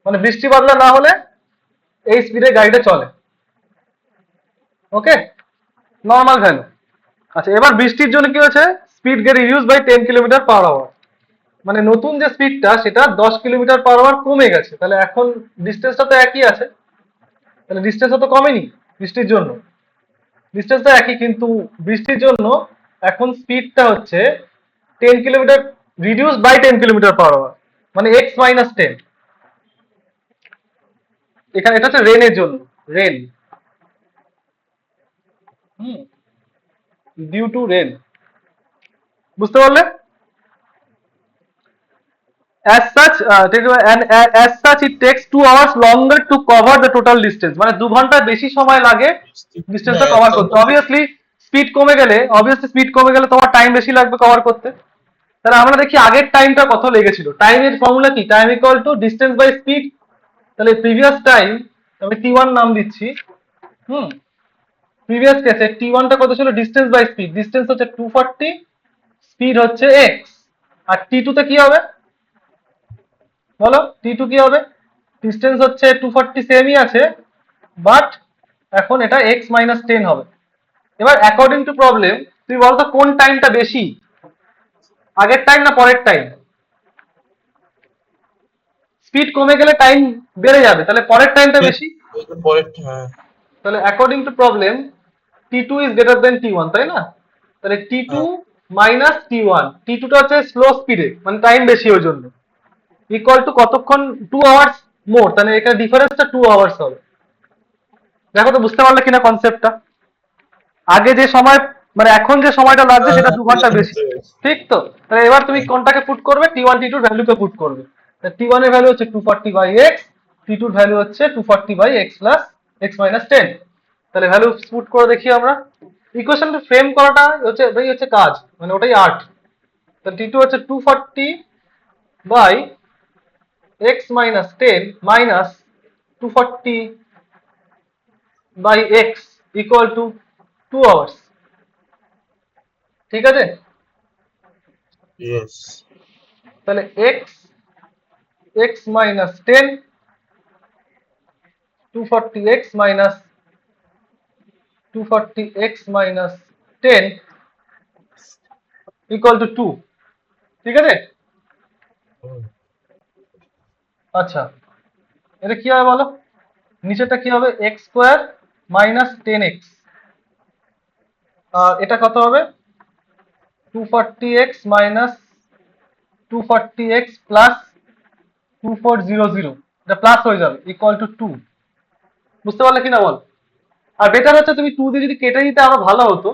মানে বৃষ্টি বাদলা না হলে এই স্পিডে গাড়িটা চলে। Okay, normal value. আচ্ছা, এবার বৃষ্টির জন্য কি হয়েছে, speed get reduce by 10 kilometre per hour, মানে নতুন যে স্পিডটা সেটা 10 কিলোমিটার পার আওয়ার কমে গেছে। তাহলে এখন ডিস্টেন্সটা তো একই আছে, তাহলে ডিস্টেন্সটা তো কমেনি বৃষ্টির জন্য, ডিস্টেন্সটা একই, কিন্তু বৃষ্টির জন্য এখন স্পিডটা হচ্ছে 10 kilometre reduce by 10 kilometre per hour, মানে এক্স মাইনাস 10। এখানে এটা হচ্ছে রেনের জন্য, rain, hmm, due to rain. বুঝতে পারলে? as such it takes 2 hours longer to cover the total distance, মানে 2 ঘন্টা বেশি সময় লাগে ডিস্টেন্সটা কভার করতে। অবভিয়াসলি স্পিড কমে গেলে তোমার টাইম বেশি লাগবে কভার করতে। তাহলে আমরা দেখি আগের টাইমটা কত লেগেছিল। টাইমের ফর্মুলা কি, time equal to distance by speed. তাহলে প্রিভিয়াস টাইম আমি টি1 নাম দিচ্ছি। হুম, প্রিভিয়াস কেসে টি1টা কত ছিল, ডিস্টেন্স বাই স্পিড, ডিস্টেন্স হচ্ছে 240, স্পিড হচ্ছে এক্স। আর টি2 তে কি হবে বলো, টি2 কি হবে, ডিস্টেন্স হচ্ছে 240 সেমই আছে, বাট এখন এটা এক্স মাইনাস 10 হবে। এবার অ্যাকর্ডিং টু প্রবলেম তুমি বলতো কোন টাইমটা বেশি, আগের টাইম না পরের টাইম। স্পিড কমে গেলে টাইম বেড়ে যাবে, তাহলে পরের টাইমটা বেশি। ওই তো পরেরটা, হ্যাঁ। তাহলে অ্যাকর্ডিং টু প্রবলেম টি2 ইজ গ্রেটার দেন টি1, তাই না? তাহলে টি2 হ্যাঁ, মাইনাস টি1, টি2টা হচ্ছে স্লো স্পিডে, মানে টাইম বেশি ওই জন্য, ইকুয়াল টু কতক্ষণ, 2 আওয়ার্স মোর, তাহলে এখানে ডিফারেন্সটা 2 আওয়ার্স হবে। দেখো তো বুঝতে পারলে কিনা কনসেপ্টটা? আগে যে সময়, মানে এখন যে সময়টা লাগছে হ্যাঁ, সেটা হ্যাঁ, 2 ঘন্টা বুঝেছি, বেশি। বুঝতে পেরেছি। ঠিক তো? তাহলে এবার তুমি হ্যাঁ, কোনটাকে পুট করবে, টি1 টি2 ভ্যালুকে পুট করবে। টি1 এর ভ্যালু হচ্ছে 240 বাই এক্স, টি2 এর ভ্যালু হচ্ছে 240 by x plus x minus 10। তাহলে ভ্যালু পুট করে দেখি আমরা। ইকুয়েশনটা ফ্রেম করাটা হচ্ছে ওটাই হচ্ছে কাজ, মানে ওটাই আর্ট। তাহলে টি2 হচ্ছে 240 by x minus 10 minus 240 by x equal to 2 hours. ঠিক আছে? ইয়েস। তাহলে x, x minus 10, 240 x minus 240 x minus 10 equal to 2। ঠিক আছে? আচ্ছা, এটা কি হবে বলো, নিচেটা কি হবে, এক্স স্কোয়ার মাইনাস 10 এক্স, আর এটা কত হবে, 240 এক্স মাইনাস 240 এক্স প্লাস 2400, এটা প্লাস হয়ে যাবে, ইকুয়াল টু 2। বুঝতে পারলে কিনা বল? আর বেটার হচ্ছে তুমি 2 দিয়ে যদি কেটে দিতে আরো ভালো হতো,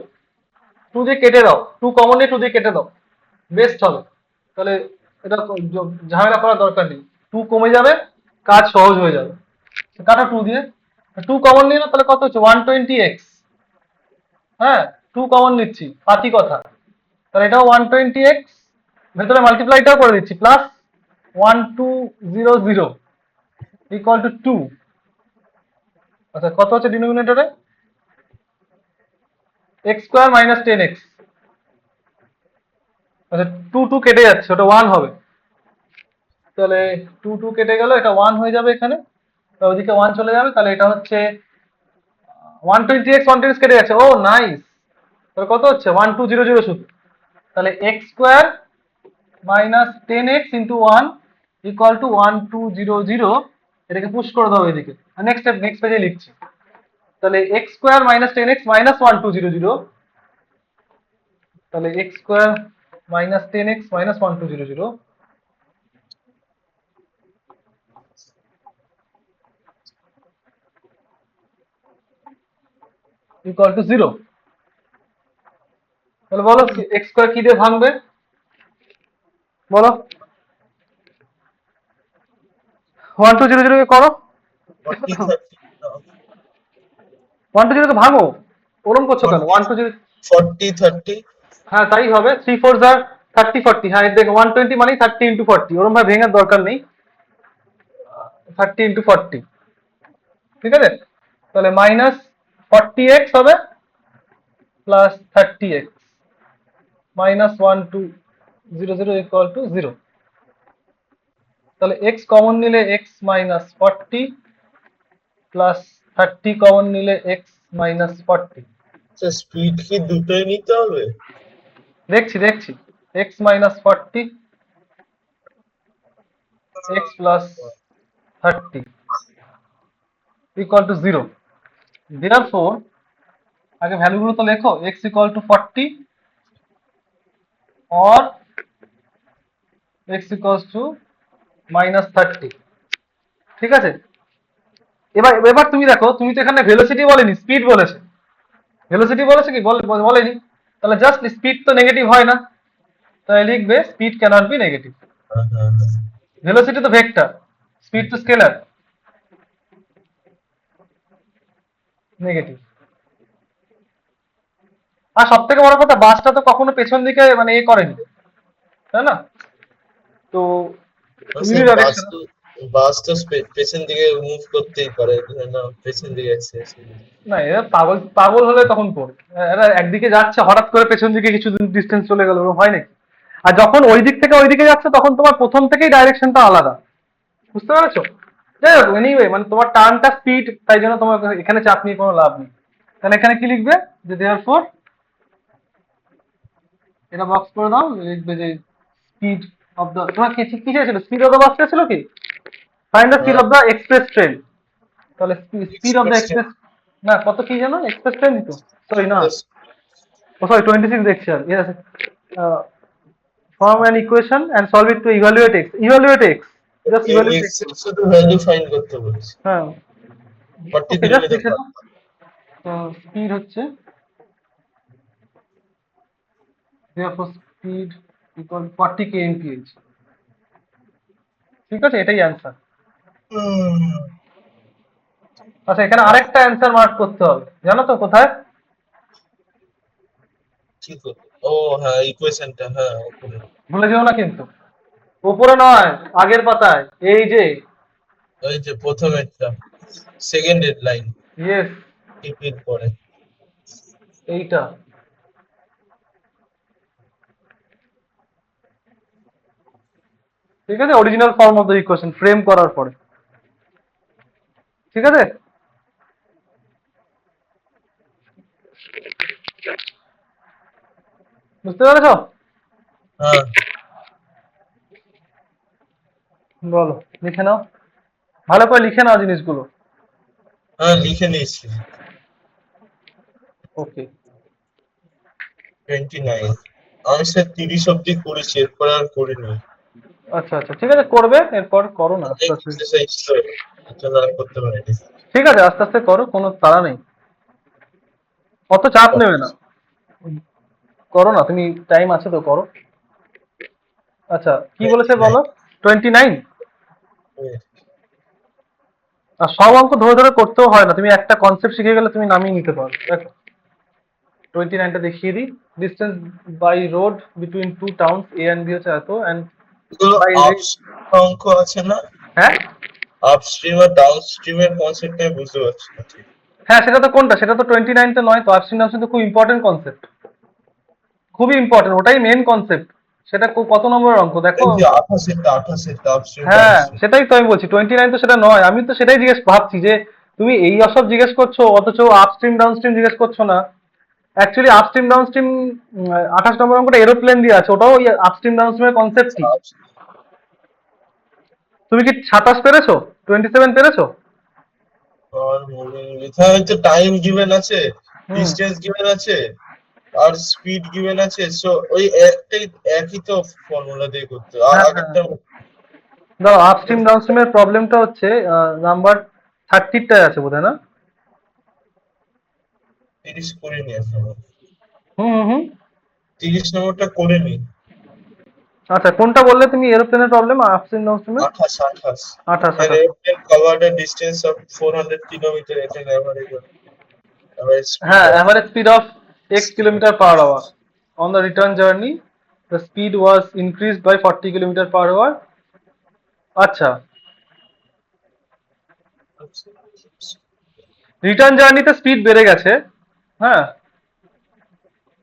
2 দিয়ে কেটে দাও, 2 কমন নিয়ে 2 দিয়ে কেটে দাও, বেস্ট হবে। তাহলে এটা ঝামেলা করার দরকার নেই, 2 কমে যাবে, কাজ সহজ হয়ে যাবে। কাটো 2 দিয়ে, 2 কমন নিয়ে নাও, তাহলে কত হচ্ছে 120 এক্স। হ্যাঁ, 2 কমন নিচ্ছি, পাতি কথা। তাহলে এটাও 120 এক্স, ভেতরে মাল্টিপ্লাইটাও করে দিচ্ছি, প্লাস 1200 ইকুয়াল টু 2। আচ্ছা, কত হচ্ছে ডিনোমিনেটরে, এক্স স্কোয়ার মাইনাস 10 এক্স। আচ্ছা, 2 কেটে যাচ্ছে, ওটা 1 হবে। তাহলে 2 কেটে গেল, এটা 1 হয়ে যাবে এখানে, ওইদিকে 1 চলে যাবে। তাহলে এটা হচ্ছে 120 এক্স, 120 কেটে যাচ্ছে, ও নাইস। তাহলে কত হচ্ছে 1200 শুধু। তাহলে x square minus 10 x into 1 equal to 1200। এটাকে পুশ করে দাও এদিকে, নেক্সট স্টেপ, নেক্সট পেজে লিখছি। তাহলে x square minus 10 x minus 1200, তাহলে x square minus 10 x minus 1200, equal to 0। তাহলে বলো এক্স স্কোয়ার কি দিয়ে ভাঙবে, বলো 1 2 0 0 কে করো, 40 30 1 2 0 কে ভাঙো, ওরম করছো কেন, 1 2 0। 40 30 হ্যাঁ তাই হবে, 3 4 যা 30 40, হ্যাঁ দেখো 120 মানে 30 ইন্টু 40, ওরম ভাবে ভেঙার দরকার নেই, 30 ইন্টু 40, ঠিক আছে। তাহলে মাইনাস 40x হবে plus 30x minus 1 2 0 0 equal to 0। তাহলে x কমন নিলে x মাইনাস 40 প্লাস 30 কমন নিলে x মাইনাস 40। স্পিড কি দুটোই নিতে হবে? দেখছি দেখছি, x minus 40 x plus 30 equal to 0। therefore আগে ভ্যালুগুলো তো লেখো, x equal two 40 or x equal two minus 30, ঠিক আছে। এবার এবার তুমি দেখো, তুমি তো এখানে ভেলোসিটি বলেনি, স্পিড বলেছে। ভেলোসিটি বলেছে কি বলেনি, তাহলে জাস্ট স্পিড তো নেগেটিভ হয় না, তাহলে লিখবে speed cannot be negative. Velocity তো ভেক্টর, স্পিড তো স্কেলার, নেগেটিভ। আর সব থেকে বড় কথা, বাসটা তো কখনো পেছন দিকে মানে এ করেনি, তাই না, তো বাস ইউনিডাইরেকশন। তো বাস তো পেছন দিকে মুভ করতেই পারে, না পেছন দিকে acceleration। না এরা পাগল পাগল হলে তখন করবে, এরা একদিকে যাচ্ছে হঠাৎ করে পেছন দিকে কিছু ডিস্টেন্স চলে গেল, ওরকম হয় নাকি। আর যখন ওই দিক থেকে ওই দিকে যাচ্ছে তখন তোমার প্রথম থেকেই ডাইরেকশনটা আলাদা, বুঝতে পেরেছো। যাই হোক এনিওয়ে, মানে তোমার টার্নটা স্পিড, তাই জন্য তোমার এখানে চাপ নিয়ে কোনো লাভ নেই। তাহলে এখানে কি লিখবে, যে দেয়ারফর, এটা বক্স করে দাও, লিখবে যে স্পিড অফ দ্য, তোমার কি কি চেয়েছিল, স্পিড অফ দ্য বাস ছিল কি, find the speed of the express train. তাহলে speed of the Expression express, না কত কি জানো এক্সপ্রেস ট্রেন দিত, সরি না, plus ও সরি 26 দেখছি আর, yes, form an equation and solve it to evaluate x, evaluate x, just evaluate x x এর শুধু ভ্যালু ফাইন্ড করতে বলেছে। হ্যাঁ, 40 ওকে দিলে জাস্ট নিতে লিখে দাও। পারবো। তো স্পিড হচ্ছে, therefore speed equal 40 kmph, ঠিক আছে, এটাই অ্যান্সার। আচ্ছা এখানে আরেকটা অ্যান্সার মার্ক করতে হবে, জানো তো কোথায়, কি করবো? ও হ্যাঁ, ইকুয়েশনটা, হ্যাঁ ওপরে। ভুলে যেও না কিন্তু, উপরে নয়, আগের পাতায়, এই যে, ওই যে প্রথমেরটা, সেকেন্ড লাইন, ইয়েস, টিপির পরে। এইটা, ঠিক আছে, original form of the equation frame করার পরে, ঠিক আছে। বুঝতে পেরেছো, হ্যাঁ বলো, লিখে নাও, ভালো করে লিখে নাও জিনিসগুলো। হ্যাঁ লিখে নিয়েছি। ওকে, 29, আমি স্যার 30 অব্দি করেছি, এরপর আর করিনি। আচ্ছা আচ্ছা ঠিক আছে, করবে এরপর, করো না আস্তে অনেক আস্তে, এক্সারসাইজ তো, এর জন্য আর করতে পারিনি। ঠিক আছে আস্তে আস্তে করো, কোনো তাড়া নেই, অত চাপ নেবে না, করো না তুমি, টাইম আছে তো করো। আচ্ছা কি বলেছে 29। বলো, 29। আর সব অঙ্ক ধরে ধরে করতেও হয় না, তুমি একটা কনসেপ্ট শিখে গেলে তুমি নামিয়ে নিতে পারো, দেখো 29টা দেখিয়ে দিই, distance by road between two towns A and B হচ্ছে এত, অ্যান্ড এগুলো বাই, আপস্ট্রিম অঙ্ক আছে না? হ্যাঁ আপস্ট্রিম আর ডাউনস্ট্রিম এর কনসেপ্ট আমি বুঝতে পারছি না ঠিক। হ্যাঁ সেটা তো কোনটা, সেটা তো 29তে নয় তো, আপস্ট্রিম ডাউনস্ট্রিম তো খুব ইম্পর্টেন্ট কনসেপ্ট, খুবই ইম্পর্টেন্ট, ওটাই মেন কনসেপ্ট। সেটা কত নম্বরের অঙ্ক দেখো, এই যে 28 আপস্ট্রিম হ্যাঁ ডাউনস্ট্রিম। সেটাই তো আমি বলছি, 29 তো সেটা নয়, আমি তো সেটাই জিজ্ঞেস ভাবছি যে তুমি এই অসব জিজ্ঞেস করছো, অথচ আপস্ট্রিম ডাউনস্ট্রিম জিজ্ঞেস করছো না। অ্যাকচুয়ালি আপস্ট্রিম ডাউনস্ট্রিম 28 নম্বর অঙ্কটা এরোপ্লেন দিয়ে আছে, ওটাও আপস্ট্রিম ডাউনস্ট্রিমের কনসেপ্টই। তুমি কি 27 পেরেছো, 27 পেরেছো? আর এখানে তো টাইম গিভেন আছে, হুম, ডিসটেন্স গিভেন আছে, আর স্পিড গিভেন আছে, সো ওই একই তো ফর্মুলা দিয়ে করতে হবে। হ্যাঁ হ্যাঁ, আগেরটা দাও আপস্ট্রিম ডাউনস্ট্রিমের প্রবলেমটা হচ্ছে নাম্বার 30টায় আছে বোধহয় না, 30 করে নি এখনো। হুম হুম হুম। 30 নম্বরটা করে নি। আচ্ছা কোনটা বললে তুমি এরোপ্লেনের প্রবলেম আপস্ট্রিম ডাউনস্ট্রিমে? 28 আঠাশ an আঠাশ airplane covered a distance of 400 kilometer at an average speed হ্যাঁ, of average speed of x kilometre per hour on the return journey the speed was increased by 40 kilometre per hour. আচ্ছা, রিটার্ন জার্নিতে স্পিড বেড়ে গেছে। হ্যাঁ,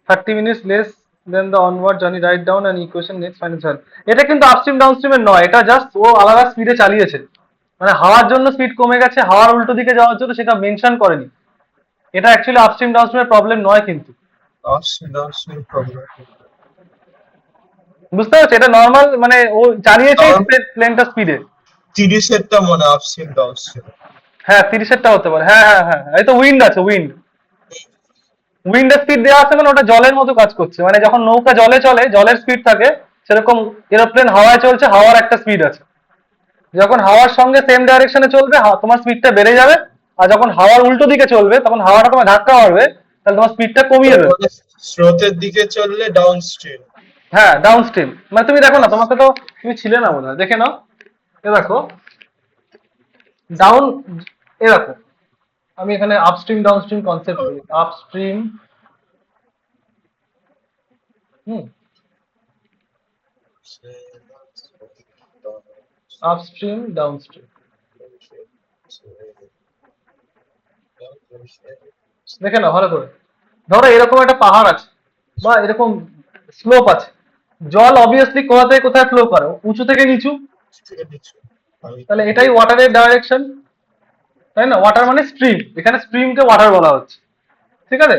30 minutes less than the onward journey, right down and equation next financial. এটা কিন্তু আপস্ট্রিম ডাউনস্ট্রিমের নয়, এটা জাস্ট ও আলাদা স্পিডে চালিয়েছে। মানে হাওয়ার জন্য স্পিড কমে গেছে, হাওয়ার উল্টো দিকে যাওয়ার জন্য সেটা মেনশন করেনি। এটা অ্যাকচুয়ালি আপস্ট্রিম ডাউনস্ট্রিমের প্রবলেম নয় কিন্তু। downstream problem. বুঝতে পারছো, এটা নর্মাল, মানে ও চালিয়েছে কারণ প্লেনটা স্পিডে। 30 এরটা মনে আপস্ট্রিম ডাউনস্ট্রিম। হ্যাঁ, 30-এরটা হতে পারে। হ্যাঁ হ্যাঁ হ্যাঁ, এই তো উইন্ড আছে, উইন্ডের স্পিড দেওয়া আছে, মানে ওটা জলের মতো কাজ করছে। মানে যখন নৌকা জলে চলে, জলের স্পিড থাকে, সেরকম এরোপ্লেন হাওয়ায় চলছে, হাওয়ার একটা স্পিড আছে। যখন হাওয়ার সঙ্গে সেম ডাইরেকশনে চলবে, তোমার স্পিডটা বেড়ে যাবে। আর যখন হাওয়ার উল্টো দিকে চলবে, তখন হাওয়াটা তোমার ধাক্কা মারবে, তাহলে তোমার স্পিডটা কমিয়ে তার দেবে। মানে স্রোতের দিকে চললে ডাউনস্ট্রিম। হ্যাঁ, ডাউন স্ট্রিম। মানে তুমি দেখো না, তোমাকে তো, তুমি ছিলে না বোধহয়, দেখে নাও। এ দেখো ডাউন, এ দেখো, আমি এখানে আপস্ট্রিম ডাউনস্ট্রিম কনসেপ্ট বলি। আপস্ট্রিম, হুম, আপস্ট্রিম ডাউনস্ট্রিম, দেখে নাও ভালো করে। ধরো এরকম একটা পাহাড় আছে, বা এরকম স্লোপ আছে। জল অবভিয়াসলি কোথা থেকে কোথায় ফ্লো করে? উঁচু থেকে নিচু। তাহলে এটাই ওয়াটারের ডাইরেকশন, তাই না? ওয়াটার মানে স্ট্রিম, এখানে স্ট্রিমকে ওয়াটার বলা হচ্ছে। ঠিক আছে,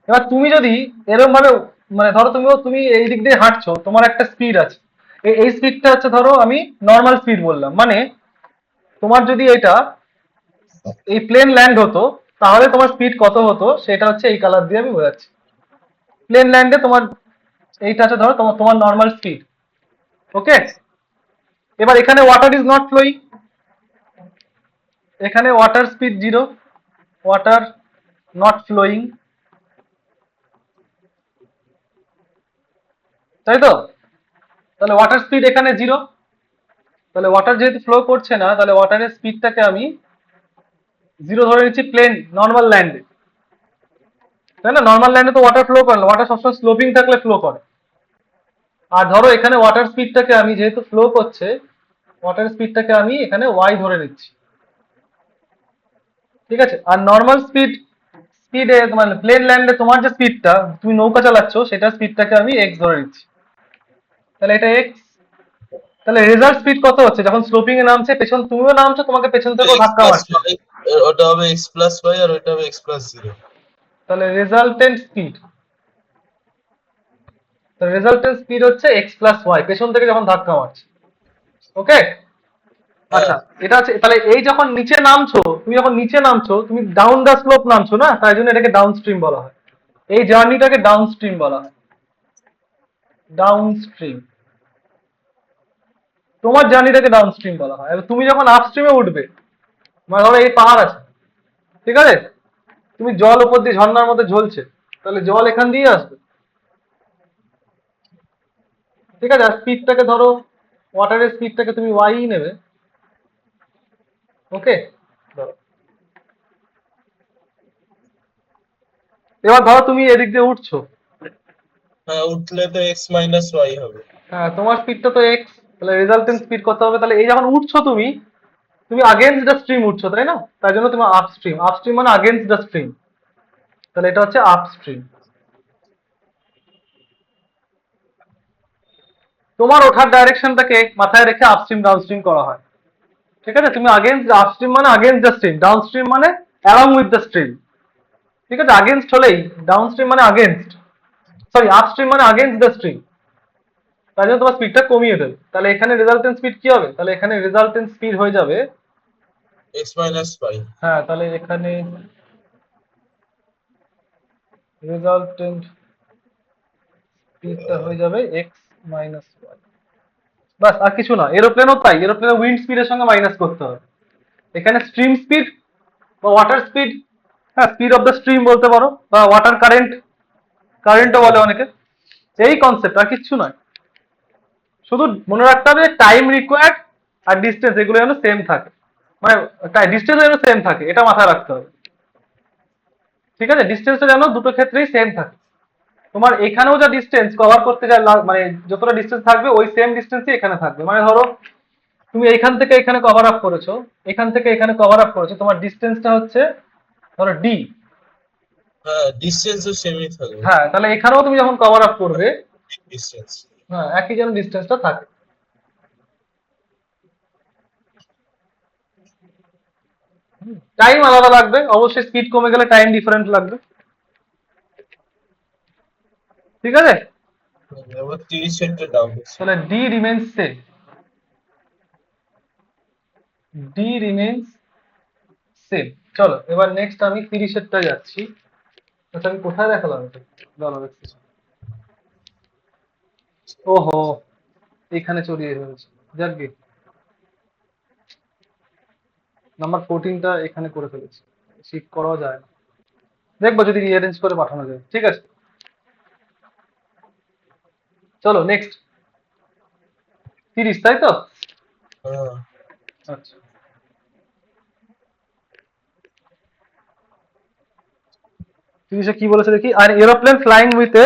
এবার তুমি যদি এরকম ভাবে, মানে ধরো তুমি এই দিক দিয়ে হাঁটছো, তোমার একটা স্পিড আছে। এই স্পিডটা হচ্ছে, ধরো আমি নর্মাল স্পিড বললাম, মানে তোমার যদি এটা এই প্লেন ল্যান্ড হতো, তাহলে তোমার স্পিড কত হতো সেটা হচ্ছে এই কালার দিয়ে আমি বোঝাচ্ছি। প্লেন ল্যান্ডে তোমার এইটা আছে, ধরো তোমার তোমার নর্মাল স্পিড। ওকে, এবার এখানে ওয়াটার ইজ নট ফ্লোয়িং, এখানে water speed 0, water not flowing, তাই তো? তাহলে ওয়াটার স্পিড এখানে 0। তাহলে ওয়াটার যেহেতু ফ্লো করছে না, তাহলে ওয়াটারের স্পিডটাকে আমি 0 ধরে নিচ্ছি প্লেন নর্মাল ল্যান্ডে, তাই না? নর্মাল ল্যান্ডে তো ওয়াটার ফ্লো করে না, ওয়াটার সবসময় স্লোপিং থাকলে ফ্লো করে। আর ধরো এখানে ওয়াটার স্পিডটাকে আমি, যেহেতু ফ্লো করছে, ওয়াটার স্পিডটাকে আমি এখানে ওয়াই ধরে নিচ্ছি। ঠিক আছে, আর নর্মাল স্পিডে মানে প্লেন ল্যান্ডে তোমার যে স্পিডটা, তুমি নৌকা চালাচ্ছ, সেটা স্পিডটাকে আমি এক্স ধরে নিচ্ছি। তাহলে এটা এক্স। তাহলে রেজাল্ট স্পিড কত হচ্ছে যখন স্লোপিং এ নামছে, পেছন তুমিও নামছো, তোমাকে পেছন থেকেও এক্স ধাক্কা প্লাস মারছে। ওয়াই, ওটা হবে এক্স প্লাস ওয়াই আর ওটা হবে এক্স প্লাস 0। তাহলে রেজাল্টেন্ট স্পিড হচ্ছে এক্স প্লাস ওয়াই, পেছন থেকে যখন ধাক্কা মারছে। ওকে, হ্যাঁ, আচ্ছা, এটা হচ্ছে, তাহলে এই যখন নিচে নামছো, তুমি যখন নিচে নামছো, তুমি ডাউন দা স্লোপ নামছো না, তাই জন্য এটাকে ডাউন স্ট্রিম বলা হয়। এই জার্নিটাকে ডাউন স্ট্রিম বলা হয়, ডাউন স্ট্রিম। তোমার জার্নিটাকে ডাউন স্ট্রিম বলা হয়। এবার তুমি যখন আপ স্ট্রিমে উঠবে, মানে ধরো এই পাহাড় আছে, ঠিক আছে, তুমি জল উপর দিয়ে ঝর্ণার মধ্যে ঝলছে, তাহলে জল এখান দিয়ে আসবে। ঠিক আছে, আর স্পিডটাকে ধরো, ওয়াটারের স্পিডটাকে তুমি ওয়াই নেবে। ওকে, ধরো, এবার ধরো তুমি এদিক দিয়ে উঠছো। হ্যাঁ, উঠলে তো এক্স মাইনাস ওয়াই হবে। হ্যাঁ, তোমার স্পিডটা তো এক্স, তাহলে রেজাল্টেন্ট স্পিড কত হবে? তাহলে এই যখন উঠছো তুমি, তুমি আগেন্স্ট দ্য স্ট্রিম উঠছো, তাই না? তাই জন্য তোমার আপস্ট্রিম, আপস্ট্রিম মানে আগেন্স্ট দ্য স্ট্রিম, তাহলে এটা হচ্ছে আপস্ট্রিম। তোমার ওঠার ডাইরেকশনটাকে মাথায় রেখে আপস্ট্রিম ডাউনস্ট্রিম করা হয়। ঠিক আছে, তুমি আগেন্স্ট, আপস্ট্রিম মানে আগেন্স্ট দ্য স্ট্রিম, ডাউনস্ট্রিম মানে অ্যালং উইথ দ্য স্ট্রিম। ঠিক আছে, আগেন্স্ট হলেই, ডাউনস্ট্রিম মানে আগেন্স্ট, সরি আপস্ট্রিম মানে আগেন্স্ট দ্য স্ট্রিম, তাই জন্য তোমার স্পিডটা কমিয়ে দেবে। তাহলে এখানে রেজাল্টেন্ট স্পিড কি হবে? তাহলে এখানে রেজাল্টেন্ট স্পিড হয়ে যাবে, এক্স মাইনাস ওয়াই। হ্যাঁ, তাহলে এখানে রেজাল্টেন্ট স্পিডটা হয়ে যাবে এক্স মাইনাস ওয়াই। বাস, আর কিছু না। এরোপ্লেনও তাই, এরোপ্লেনের উইন্ড স্পিডের সঙ্গে মাইনাস করতে হবে। এখানে স্ট্রিম স্পিড বা ওয়াটার স্পিড হ্যাঁ, স্পিড অফ দ্য স্ট্রিম বলতে পারো, বা ওয়াটার কারেন্টও বলে অনেকে। এই কনসেপ্ট, আর কিচ্ছু নয়। শুধু মনে রাখতে হবে টাইম রিকোয়ার্ড আর ডিস্টেন্স এগুলো যেন সেম থাকে, মানে ডিস্টেন্স যেন সেম থাকে, এটা মাথায় রাখতে হবে। ঠিক আছে, ডিস্টেন্সটা যেন দুটো ক্ষেত্রেই সেম থাকে। তোমার এখানেও যা ডিস্টেন্স কভার করতে যা মানে যতটা ডিস্টেন্স থাকবে ওই সেম ডিস্টেন্সই এখানে থাকবে। মানে ধরো তুমি এইখান থেকে এখানে কভার আপ করেছো, এখান থেকে এখানে কভার আপ করেছো, তোমার ডিস্টেন্সটা হচ্ছে ধরো ডি। হ্যাঁ, ডিসটেন্সও সেমই থাকবে। হ্যাঁ, তাহলে এখানেও তুমি যখন কভার আপ করবে, ডিসটেন্স। হ্যাঁ, একই যেন ডিস্টেন্সটা থাকে। টাইম আলাদা লাগবে অবশ্যই, স্পিড কমে গেলে টাইম ডিফারেন্ট লাগবে। ঠিক আছে, এবার 30 সেন্টের দাম হচ্ছে। তাহলে D remains same, D remains same. চলো এবার নেক্সট আমি 30-এরটা যাচ্ছি। আচ্ছা, আমি কোথায় দেখালাম এটা? দাঁড়াও দেখছি। ওহো, এখানে চলে এসেছে। যাক গে, নাম্বার 14টা এখানে করে ফেলেছি, শিফট করাও যায় না। দেখবো যদি রিঅ্যারেঞ্জ করে পাঠানো যায়। ঠিক আছে, চলো নেক্সট। 30, তাই তো? হ্যাঁ। আচ্ছা, 30-এ কি বলেছে দেখি। আর aeroplane flying with a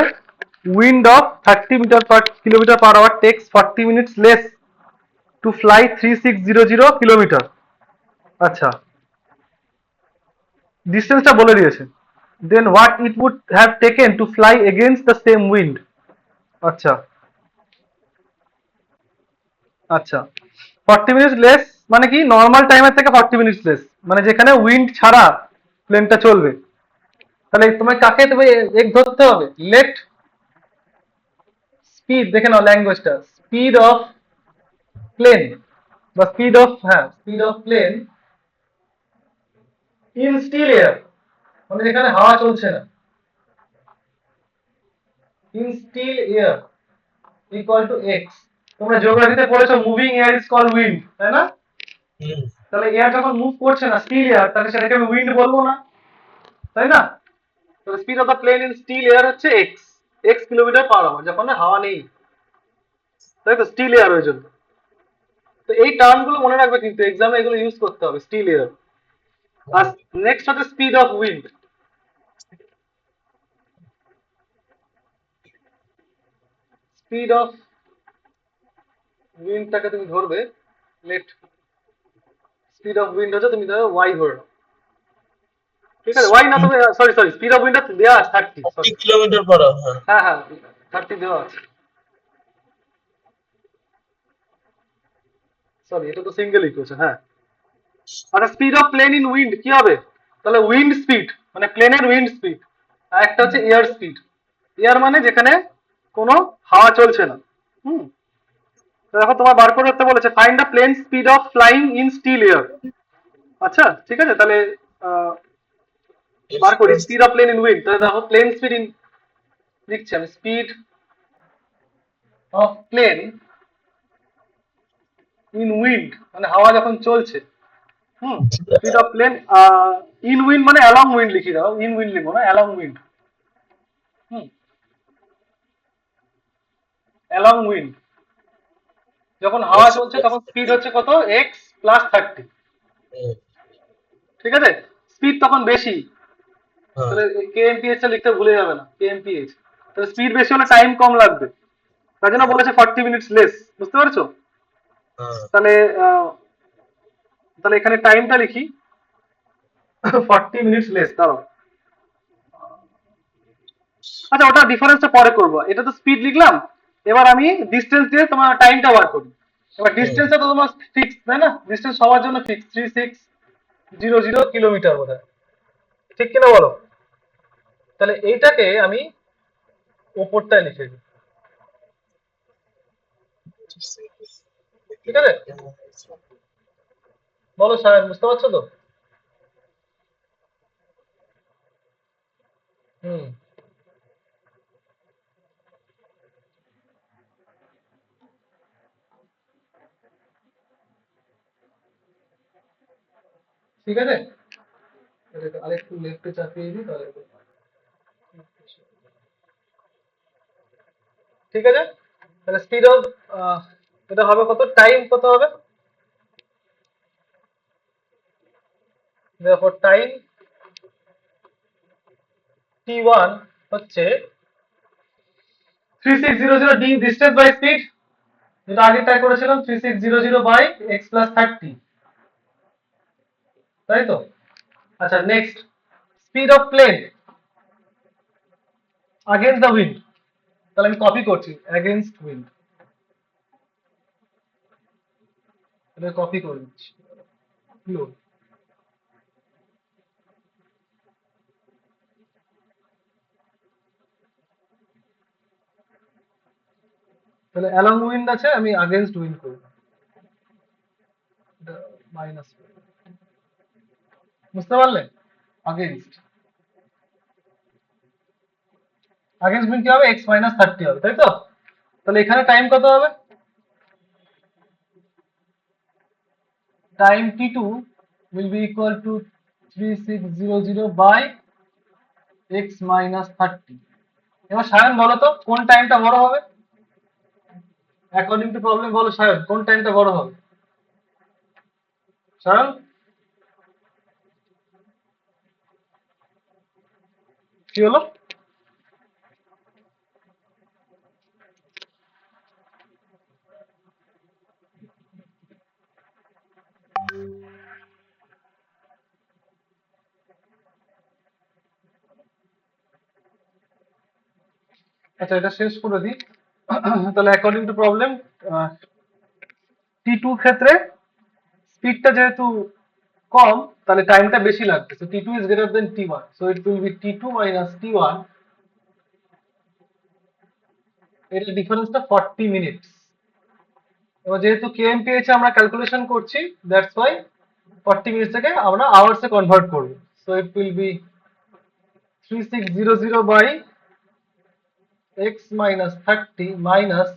wind of 30 metre per kilometre per hour takes 40 minutes less to fly 3600 kilometre. আচ্ছা, ডিস্টেন্সটা বলে দিয়েছে। Then what it would have taken to fly against the same wind. আচ্ছা আচ্ছা, 40 মিনিটস লেস মানে কি, নর্মাল টাইমের থেকে 40 মিনিটস লেস, মানে যেখানে উইন্ড ছাড়া প্লেনটা চলবে। তাহলে তোমার কাকে তুমি এক ধরতে হবে, লেট স্পিড, দেখে নাও ল্যাঙ্গুয়েজটা, স্পিড অফ প্লেন বা স্পিড অফ, হ্যাঁ speed of plane in still air, মানে যেখানে হাওয়া চলছে না, in still air equal to x. তোমরা জিওগ্রাফিতে পড়েছো moving air is called wind, তাই না? হুম। তাহলে এয়ার যখন মুভ করছে না, স্টিল এয়ার, তাহলে সেটাকে আমি উইন্ড বলবো না, তাই না? তো speed of the plane in still air হচ্ছে x, x kilometre per hour, যখন হাওয়া নেই, তাই তো, স্টিল এয়ার ওই জন্য। তো এই টার্ম গুলো মনে রাখবে, কিন্তু এক্সামে এগুলো ইউজ করতে হবে, স্টিল এয়ার। আর নেক্সট হচ্ছে speed of wind. Speed of উইন্ডটাকে তুমি ধরবে, লেট স্পিড অফ উইন্ড হচ্ছে, তুমি ধরো ওয়াই ধরে নাও। ঠিক আছে, ওয়াই না, তুমি sorry sorry, speed of wind দেওয়া আছে 30, সরি। 40 kilometre per hour. হ্যাঁ। হ্যাঁ হ্যাঁ, 30 দেওয়া আছে, সরি, এটা তো সিঙ্গেল ইকুয়েশন। হ্যাঁ, আচ্ছা, speed of plane in wind কি হবে? তাহলে উইন্ড স্পিড মানে প্লেনের উইন্ড স্পিড, আর একটা হচ্ছে এয়ার স্পিড। এয়ার মানে যেখানে কোনো হাওয়া চলছে না। হুম, তো দেখো তোমার বার করে করতে বলেছে, find the plane speed of flying in still air. আচ্ছা ঠিক আছে, তাহলে আহ, বার করি speed of plane in wind. তাহলে দেখো প্লেন স্পিড ইন, লিখছি আমি, speed of plane in wind মানে হাওয়া যখন চলছে। হুম, speed of plane in wind মানে অ্যালং উইন্ড, লিখি দাও, ইন উইন্ড লিখবো না, অ্যালং উইন্ড। হুম, অ্যালং উইন্ড, যখন হাওয়া এক্স চলছে প্লাস তখন স্পিড 30। হচ্ছে কত, এক্স প্লাস 30। হুম। ঠিক আছে, স্পিড তখন বেশি, হ্যাঁ। তাহলে কেএমপিএইচ টা লিখতে ভুলে যাবে না, কেএমপিএইচ। তাহলে স্পিড বেশি হলে টাইম কম লাগবে, তার জন্য বলেছে 40 মিনিটস লেস, বুঝতে পারছো? হ্যাঁ। তাহলে তাহলে এখানে টাইমটা লিখি 40 মিনিটস লেস, দাঁড়াও। আচ্ছা, ওটা ডিফারেন্সটা পরে করবো, এটা তো স্পিড লিখলাম। এবার আমি ডিস্টেন্স দিয়ে তোমার টাইমটা বার করি। এবার হুম। ডিস্টেন্সটা তো তোমার ফিক্স, তাই না? ডিস্টেন্স সবার জন্য ফিক্স, 3600 কিলোমিটার বোধ হয়, ঠিক কিনা বলো? তাহলে এইটাকে আমি ওপরটায় লিখে দিই। ঠিক আছে, বলো স্যার, বুঝতে পারছো তো? হুম, ঠিক আছে, এটাকে আরেকটু লেফটে চাপিয়ে দিই তাহলে ঠিক আছে। তাহলে স্পিড অফ এটা হবে কত, টাইম কত হবে, দেখো টাইম t1 হচ্ছে 3600 d ডিসটেন্স বাই স্পিড, যেটা আগে ট্রাই করেছিলাম 3600 বাই x প্লাস 30, তাই তো। আচ্ছা next, speed of plane against the wind, তাহলে আমি কপি করছি against wind, এটা কপি করে দিচ্ছি Load। তাহলে অ্যালং উইন্ড আছে, আমি against wind করব, এটা মাইনাস, বুঝতে পারলে, against against wind কি হবে, x মাইনাস 30 হবে, তাই তো। তাহলে এখানে টাইম কত হবে, time t2 will be equal to 3600 by x minus 30। এবার সায়ন বলো তো কোন টাইমটা বড় হবে, অ্যাকর্ডিং টু প্রবলেম বলো সায়ন কোন টাইমটা বড় হবে, সায়ন কি হলো, আচ্ছা এটা শেষ করে দিই। তাহলে according to problem T two ক্ষেত্রে স্পিডটা যেহেতু কম তাহলে টাইমটা বেশি লাগবে, so T two is greater than T one, so it will be T two minus T one, এর ডিফারেন্সটা 40 মিনিটস। এবার যেহেতু কেএম পেয়েছে আমরা ক্যালকুলেশন করছি, দ্যাটস ওয়াই 40 মিনিটস থেকে আমরা আওয়ার্সে কনভার্ট করব, so it will be 3600 by x minus 30 minus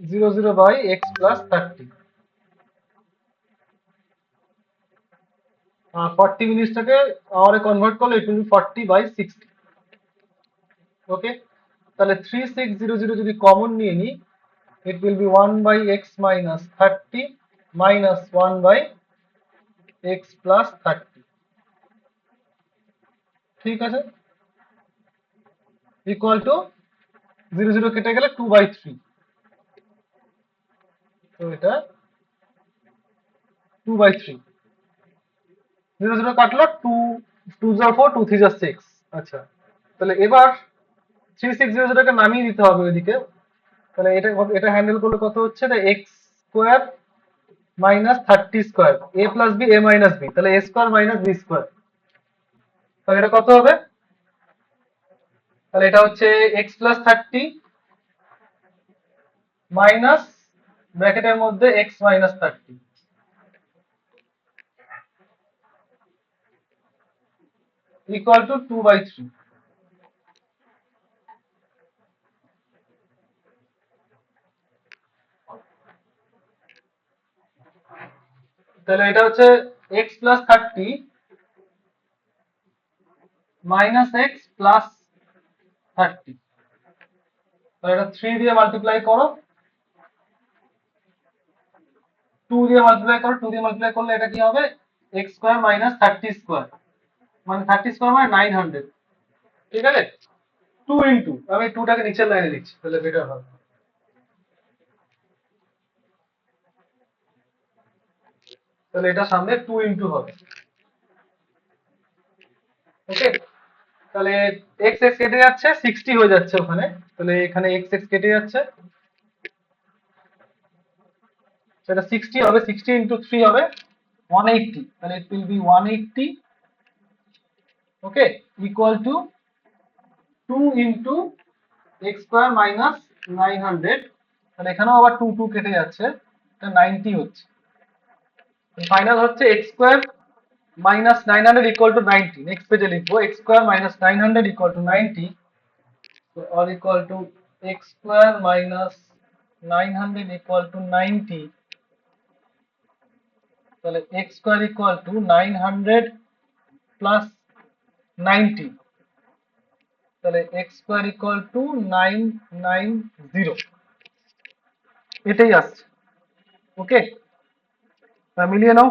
00 by x plus 30, 40 মিনিটসটাকে আওয়ারে কনভার্ট করলে it will be 40 by 60। Okay, তাহলে 3600 যদি কমন নিয়ে নিই, it will be 1 by x minus 30 minus 1 by x plus 30, ঠিক আছে, ইকুয়াল টু 00 কেটে গেলে 2 বাই 3, তো এটা 2 বাই 3, 00 কাটলো 2, 2 যা 4, 2 3 যা 6। আচ্ছা তাহলে এবার 3600টাকে নামিয়ে দিতে হবে ওইদিকে, তাহলে এটা হ্যান্ডেল করলে কত হচ্ছে, x square minus 30 square A plus B A minus B, তাহলে এ স্কোয়ার মাইনাস বি স্কোয়ার, তাহলে এটা কত হবে, তাহলে এটা হচ্ছে এক্স প্লাস 30 মাইনাস ব্র্যাকেটের মধ্যে x minus 30 equal to 2 by 3। তাহলে এটা হচ্ছে x plus 30 minus x plus 30, তাহলে এটা 3 দিয়ে মাল্টিপ্লাই করো, 2 দিয়ে মাল্টিপ্লাই করো, 2 দিয়ে মাল্টিপ্লাই করলে এটা কি হবে, এক্স স্কোয়ার মাইনাস 30 স্কোয়ার, মানে 30 স্কোয়ার মানে 900, ঠিক আছে। 2 ইন্টু, আমি 2টাকে নিচের লাইনে লিখছি তাহলে বেটার হবে, তাহলে এটা সামনে 2 ইন্টু হবে, ওকে। তাহলে এক্স এক্স কেটে যাচ্ছে, 60 হয়ে যাচ্ছে ওখানে, তাহলে এখানে এক্স এক্স কেটে যাচ্ছে, সেটা 60 হবে, 60 ইন্টু 3 হবে 180, তাহলে ইট will B 180, okay, equal to 2 into x square minus 900, তাহলে এখানেও আবার 2 2 কেটে যাচ্ছে, এটা 90 হচ্ছে, ফাইনাল হচ্ছে x square minus 900 equal two 90, next পেজে লিখবো x square minus 900 equal two 90, or equal to x square minus 900 equal to 90, তাহলে x square equal two 900 plus 90, তাহলে এক্স স্কোয়ার ইকুয়াল টু 990, এটাই আসছে। ওকে, তা মিলিয়ে নাও।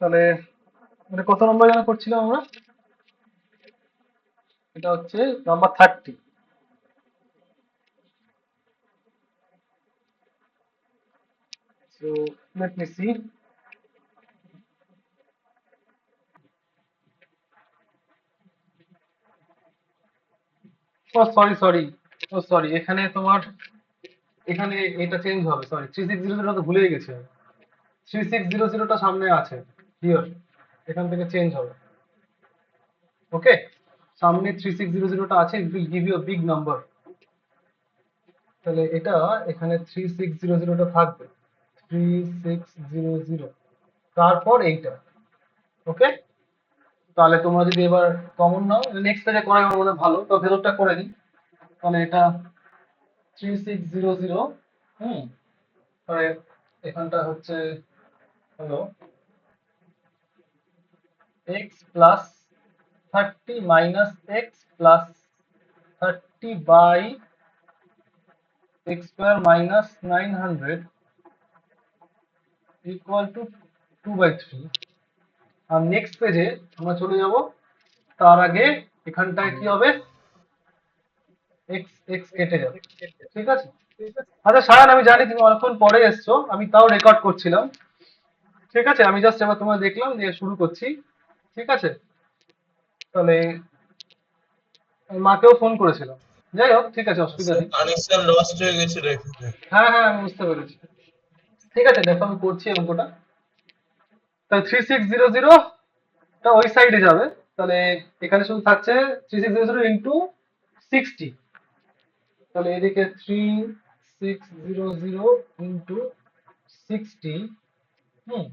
তাহলে এটা কত নম্বর যেন করছিলাম আমরা? এটা হচ্ছে number 30। So let me see. ও সরি সরি, ও সরি, এখানে তোমার এখানে এটা চেঞ্জ হবে, সরি 3600 তো ভুলেই গেছি। 3600টা সামনে আছে হিয়ার, এখান থেকে চেঞ্জ হবে। ওকে, সামনে 3600টা আছে, it will give you a big number. তাহলে এটা এখানে 3600টা থাকবে, 3600, তারপর এইটা। ওকে, তাহলে তোমরা যদি এবার কমন নাও, নেক্সট পেজে করাই আমার মনে হয় ভালো, তো ভেতরটা করে নিই। তাহলে এটা 3600, হুম, তাহলে এখানটা হচ্ছে হলো x plus 30 minus x plus 30 by x square minus 900 equal to 2/3। আর নেক্সট পেজে আমরা চলে যাব, তার আগে এখানটায় কি হবে, এক্স এক্স কেটে যাবে। ঠিক আছে, আচ্ছা সায়ন, আমি জানি তুমি অনেকক্ষণ পরে এসছো, আমি তাও রেকর্ড করছিলাম। ঠিক আছে, আমি জাস্ট এবার তোমার দেখলাম দিয়ে শুরু করছি। ঠিক আছে, তাহলে আমি মাকেও ফোন করেছিলাম। যাই হোক, ঠিক আছে, অসুবিধা নেই। কানেকশন লস্ট হয়ে গেছিল এখানে। হ্যাঁ হ্যাঁ, আমি বুঝতে পেরেছি। ঠিক আছে, দেখো আমি করছি অঙ্কটা। তাহলে 3600টা ওই সাইডে যাবে, তাহলে এখানে শুধু থাকছে 3600 ইন্টু 60। তাহলে এদিকে 3600 ইন্টু 60, হুম,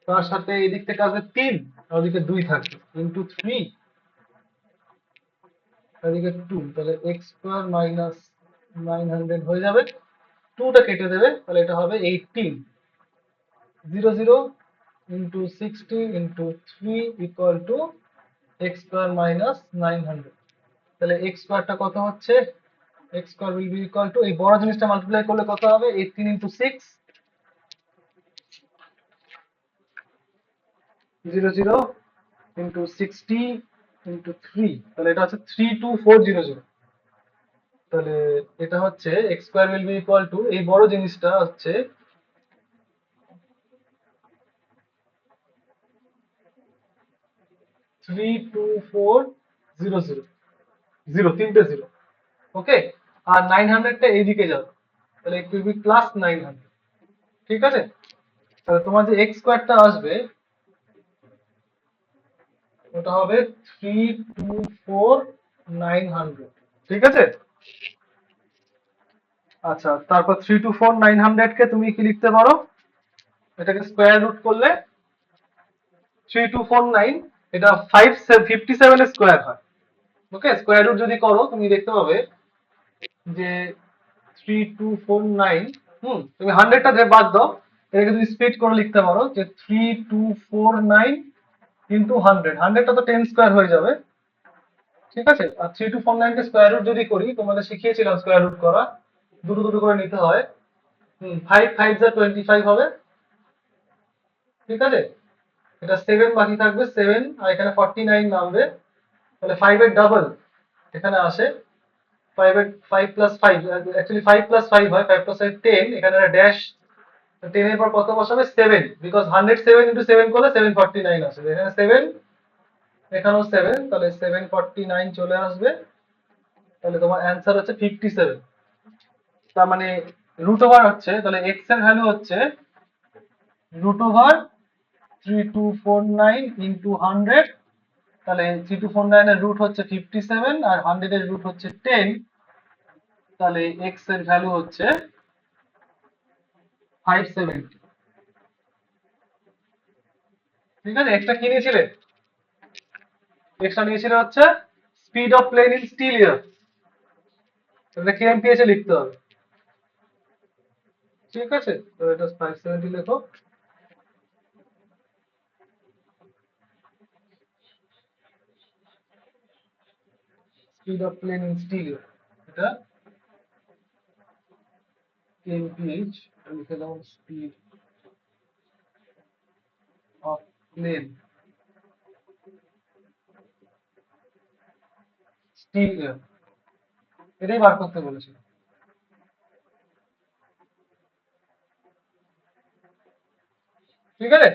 তার সাথে এদিক থেকে আসবে 3, আর ওদিকে 2 থাকবে, ইন্টু 3, এদিকে 2, তাহলে এক্স স্কোয়ার মাইনাস 900 হয়ে যাবে। 2টা কেটে দেবে, তাহলে এটা হবে 18। 00 into 60 into 3 equal to x square minus 900। তাহলে এক্স স্কোয়ারটা কত হচ্ছে, x square will be equal two, এই বড় জিনিসটা মাল্টিপ্লাই করলে কত হবে, 18 ইন্টু 6, 00 ইন্টু 60 ইন্টু 3, তাহলে এটা হচ্ছে 32400। তাহলে এটা হচ্ছে x square will be equal two, এই বড় জিনিসটা হচ্ছে 32400, জিরো, তিনটে জিরো। ওকে, আর 900টা এইদিকে যাবে, তাহলে ইট উইল বি প্লাস 900। ঠিক আছে, তাহলে তোমার যে এক্স স্কোয়ারটা আসবে ওটা হবে 324900। ঠিক আছে, আচ্ছা, তারপর 324900 কে তুমি কি লিখতে পারো, এটাকে স্কোয়ার রুট করলে 3249, এটা 57 এর স্কোয়ার হয়। ওকে, স্কোয়ার রুট যদি করো তুমি দেখতে পাবে যে 3249, তুমি 100টা বাদ দাও, এটাকে তুমি স্প্লিট করে লিখতে পারো যে 3249 ইন্টু 100, 100টা তো 10 স্কোয়ার হয়ে যাবে। ঠিক আছে, আর 3249 কে স্কোয়ার রুট যদি করি, তোমাদের শিখিয়েছিলাম স্কোয়ার রুট করা, দুটো দুটো করে নিতে হয়। 5 5 যা 25 হবে। ঠিক আছে, এটা 7 বাকি থাকবে, 7, আর এখানে 49 নামবে, তাহলে 5 এর ডাবল এখানে আসে। 5 এর 5 প্লাস 5, অ্যাকচুয়ালি 5 প্লাস 5 হয়, 5 প্লাস 5 10, এখানে একটা ড্যাশ, 10 এর পর কত বসাবে, 7, বিকজ 107 ইন্টু 7 করলে 749 আসবে, এখানে 7, এখানেও 7, তাহলে 749 চলে আসবে। তাহলে তোমার অ্যান্সার হচ্ছে 57। তার মানে রুট ওভার হচ্ছে, তাহলে এক্স এর ভ্যালু হচ্ছে রুট ওভার 3249 ইন্টু 100। তাহলে 3249 এর রুট হচ্ছে 57 আর 100 এর রুট হচ্ছে 10, তাহলে এক্স এর ভ্যালু হচ্ছে 570। ঠিক আছে, এক্সটা কি নিয়েছিলে, এক্সটা নিয়েছিলে হচ্ছে speed of plane in still air, তাহলে কেএমপিএস এ লিখতে হবে। ঠিক আছে, তো এটা 570 লেখো। Speed of plane in still, এটা kmph, লিখে দাও স্পিড অফ প্লেন স্টিল, এটাই বার করতে বলেছি। ঠিক আছে,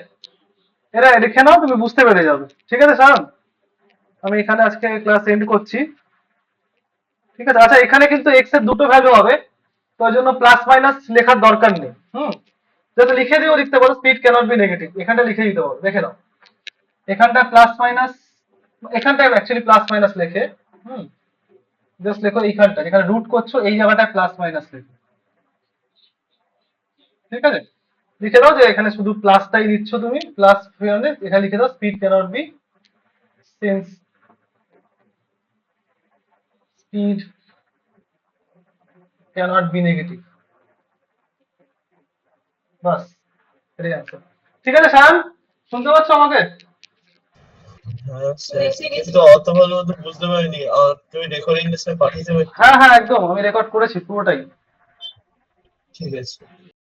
এরা লিখে নাও, তুমি বুঝতে পেরে যাবে। ঠিক আছে স্যার, আমি এখানে আজকে ক্লাস এন্ড করছি। ঠিক আছে, আচ্ছা এখানে কিন্তু এক্স এর দুটো ভ্যালু হবে, তো ওই জন্য প্লাস মাইনাস লেখার দরকার নেই। যদি লিখে দিও লিখতে পারো স্পিড ক্যানট বি নেগেটিভ, এখানটা লিখে দিতে পারো, দেখে নাও। এখানটা প্লাস মাইনাস, এখানটায় অ্যাকচুয়ালি প্লাস মাইনাস লেখে, হুম, জাস্ট লেখো এইখানটা যেখানে রুট করছো এই জায়গাটায় প্লাস মাইনাস লেখো। ঠিক আছে, লিখে দাও যে এখানে শুধু প্লাসটাই দিচ্ছ তুমি, প্লাস 300, এখানে লিখে দাও speed cannot be, since speed cannot be negative. বাস, এটাই আনসার। ঠিক আছে শান, শুনতে পাচ্ছ আমাকে? হ্যাঁ স্যার, কিন্তু অত ভালো মতো বুঝতে পারিনি। তুমি রেকর্ডিংটা স্যার পাঠিয়ে দেবে? হ্যাঁ হ্যাঁ, একদম, আমি রেকর্ড করেছি পুরোটাই। ঠিক আছে।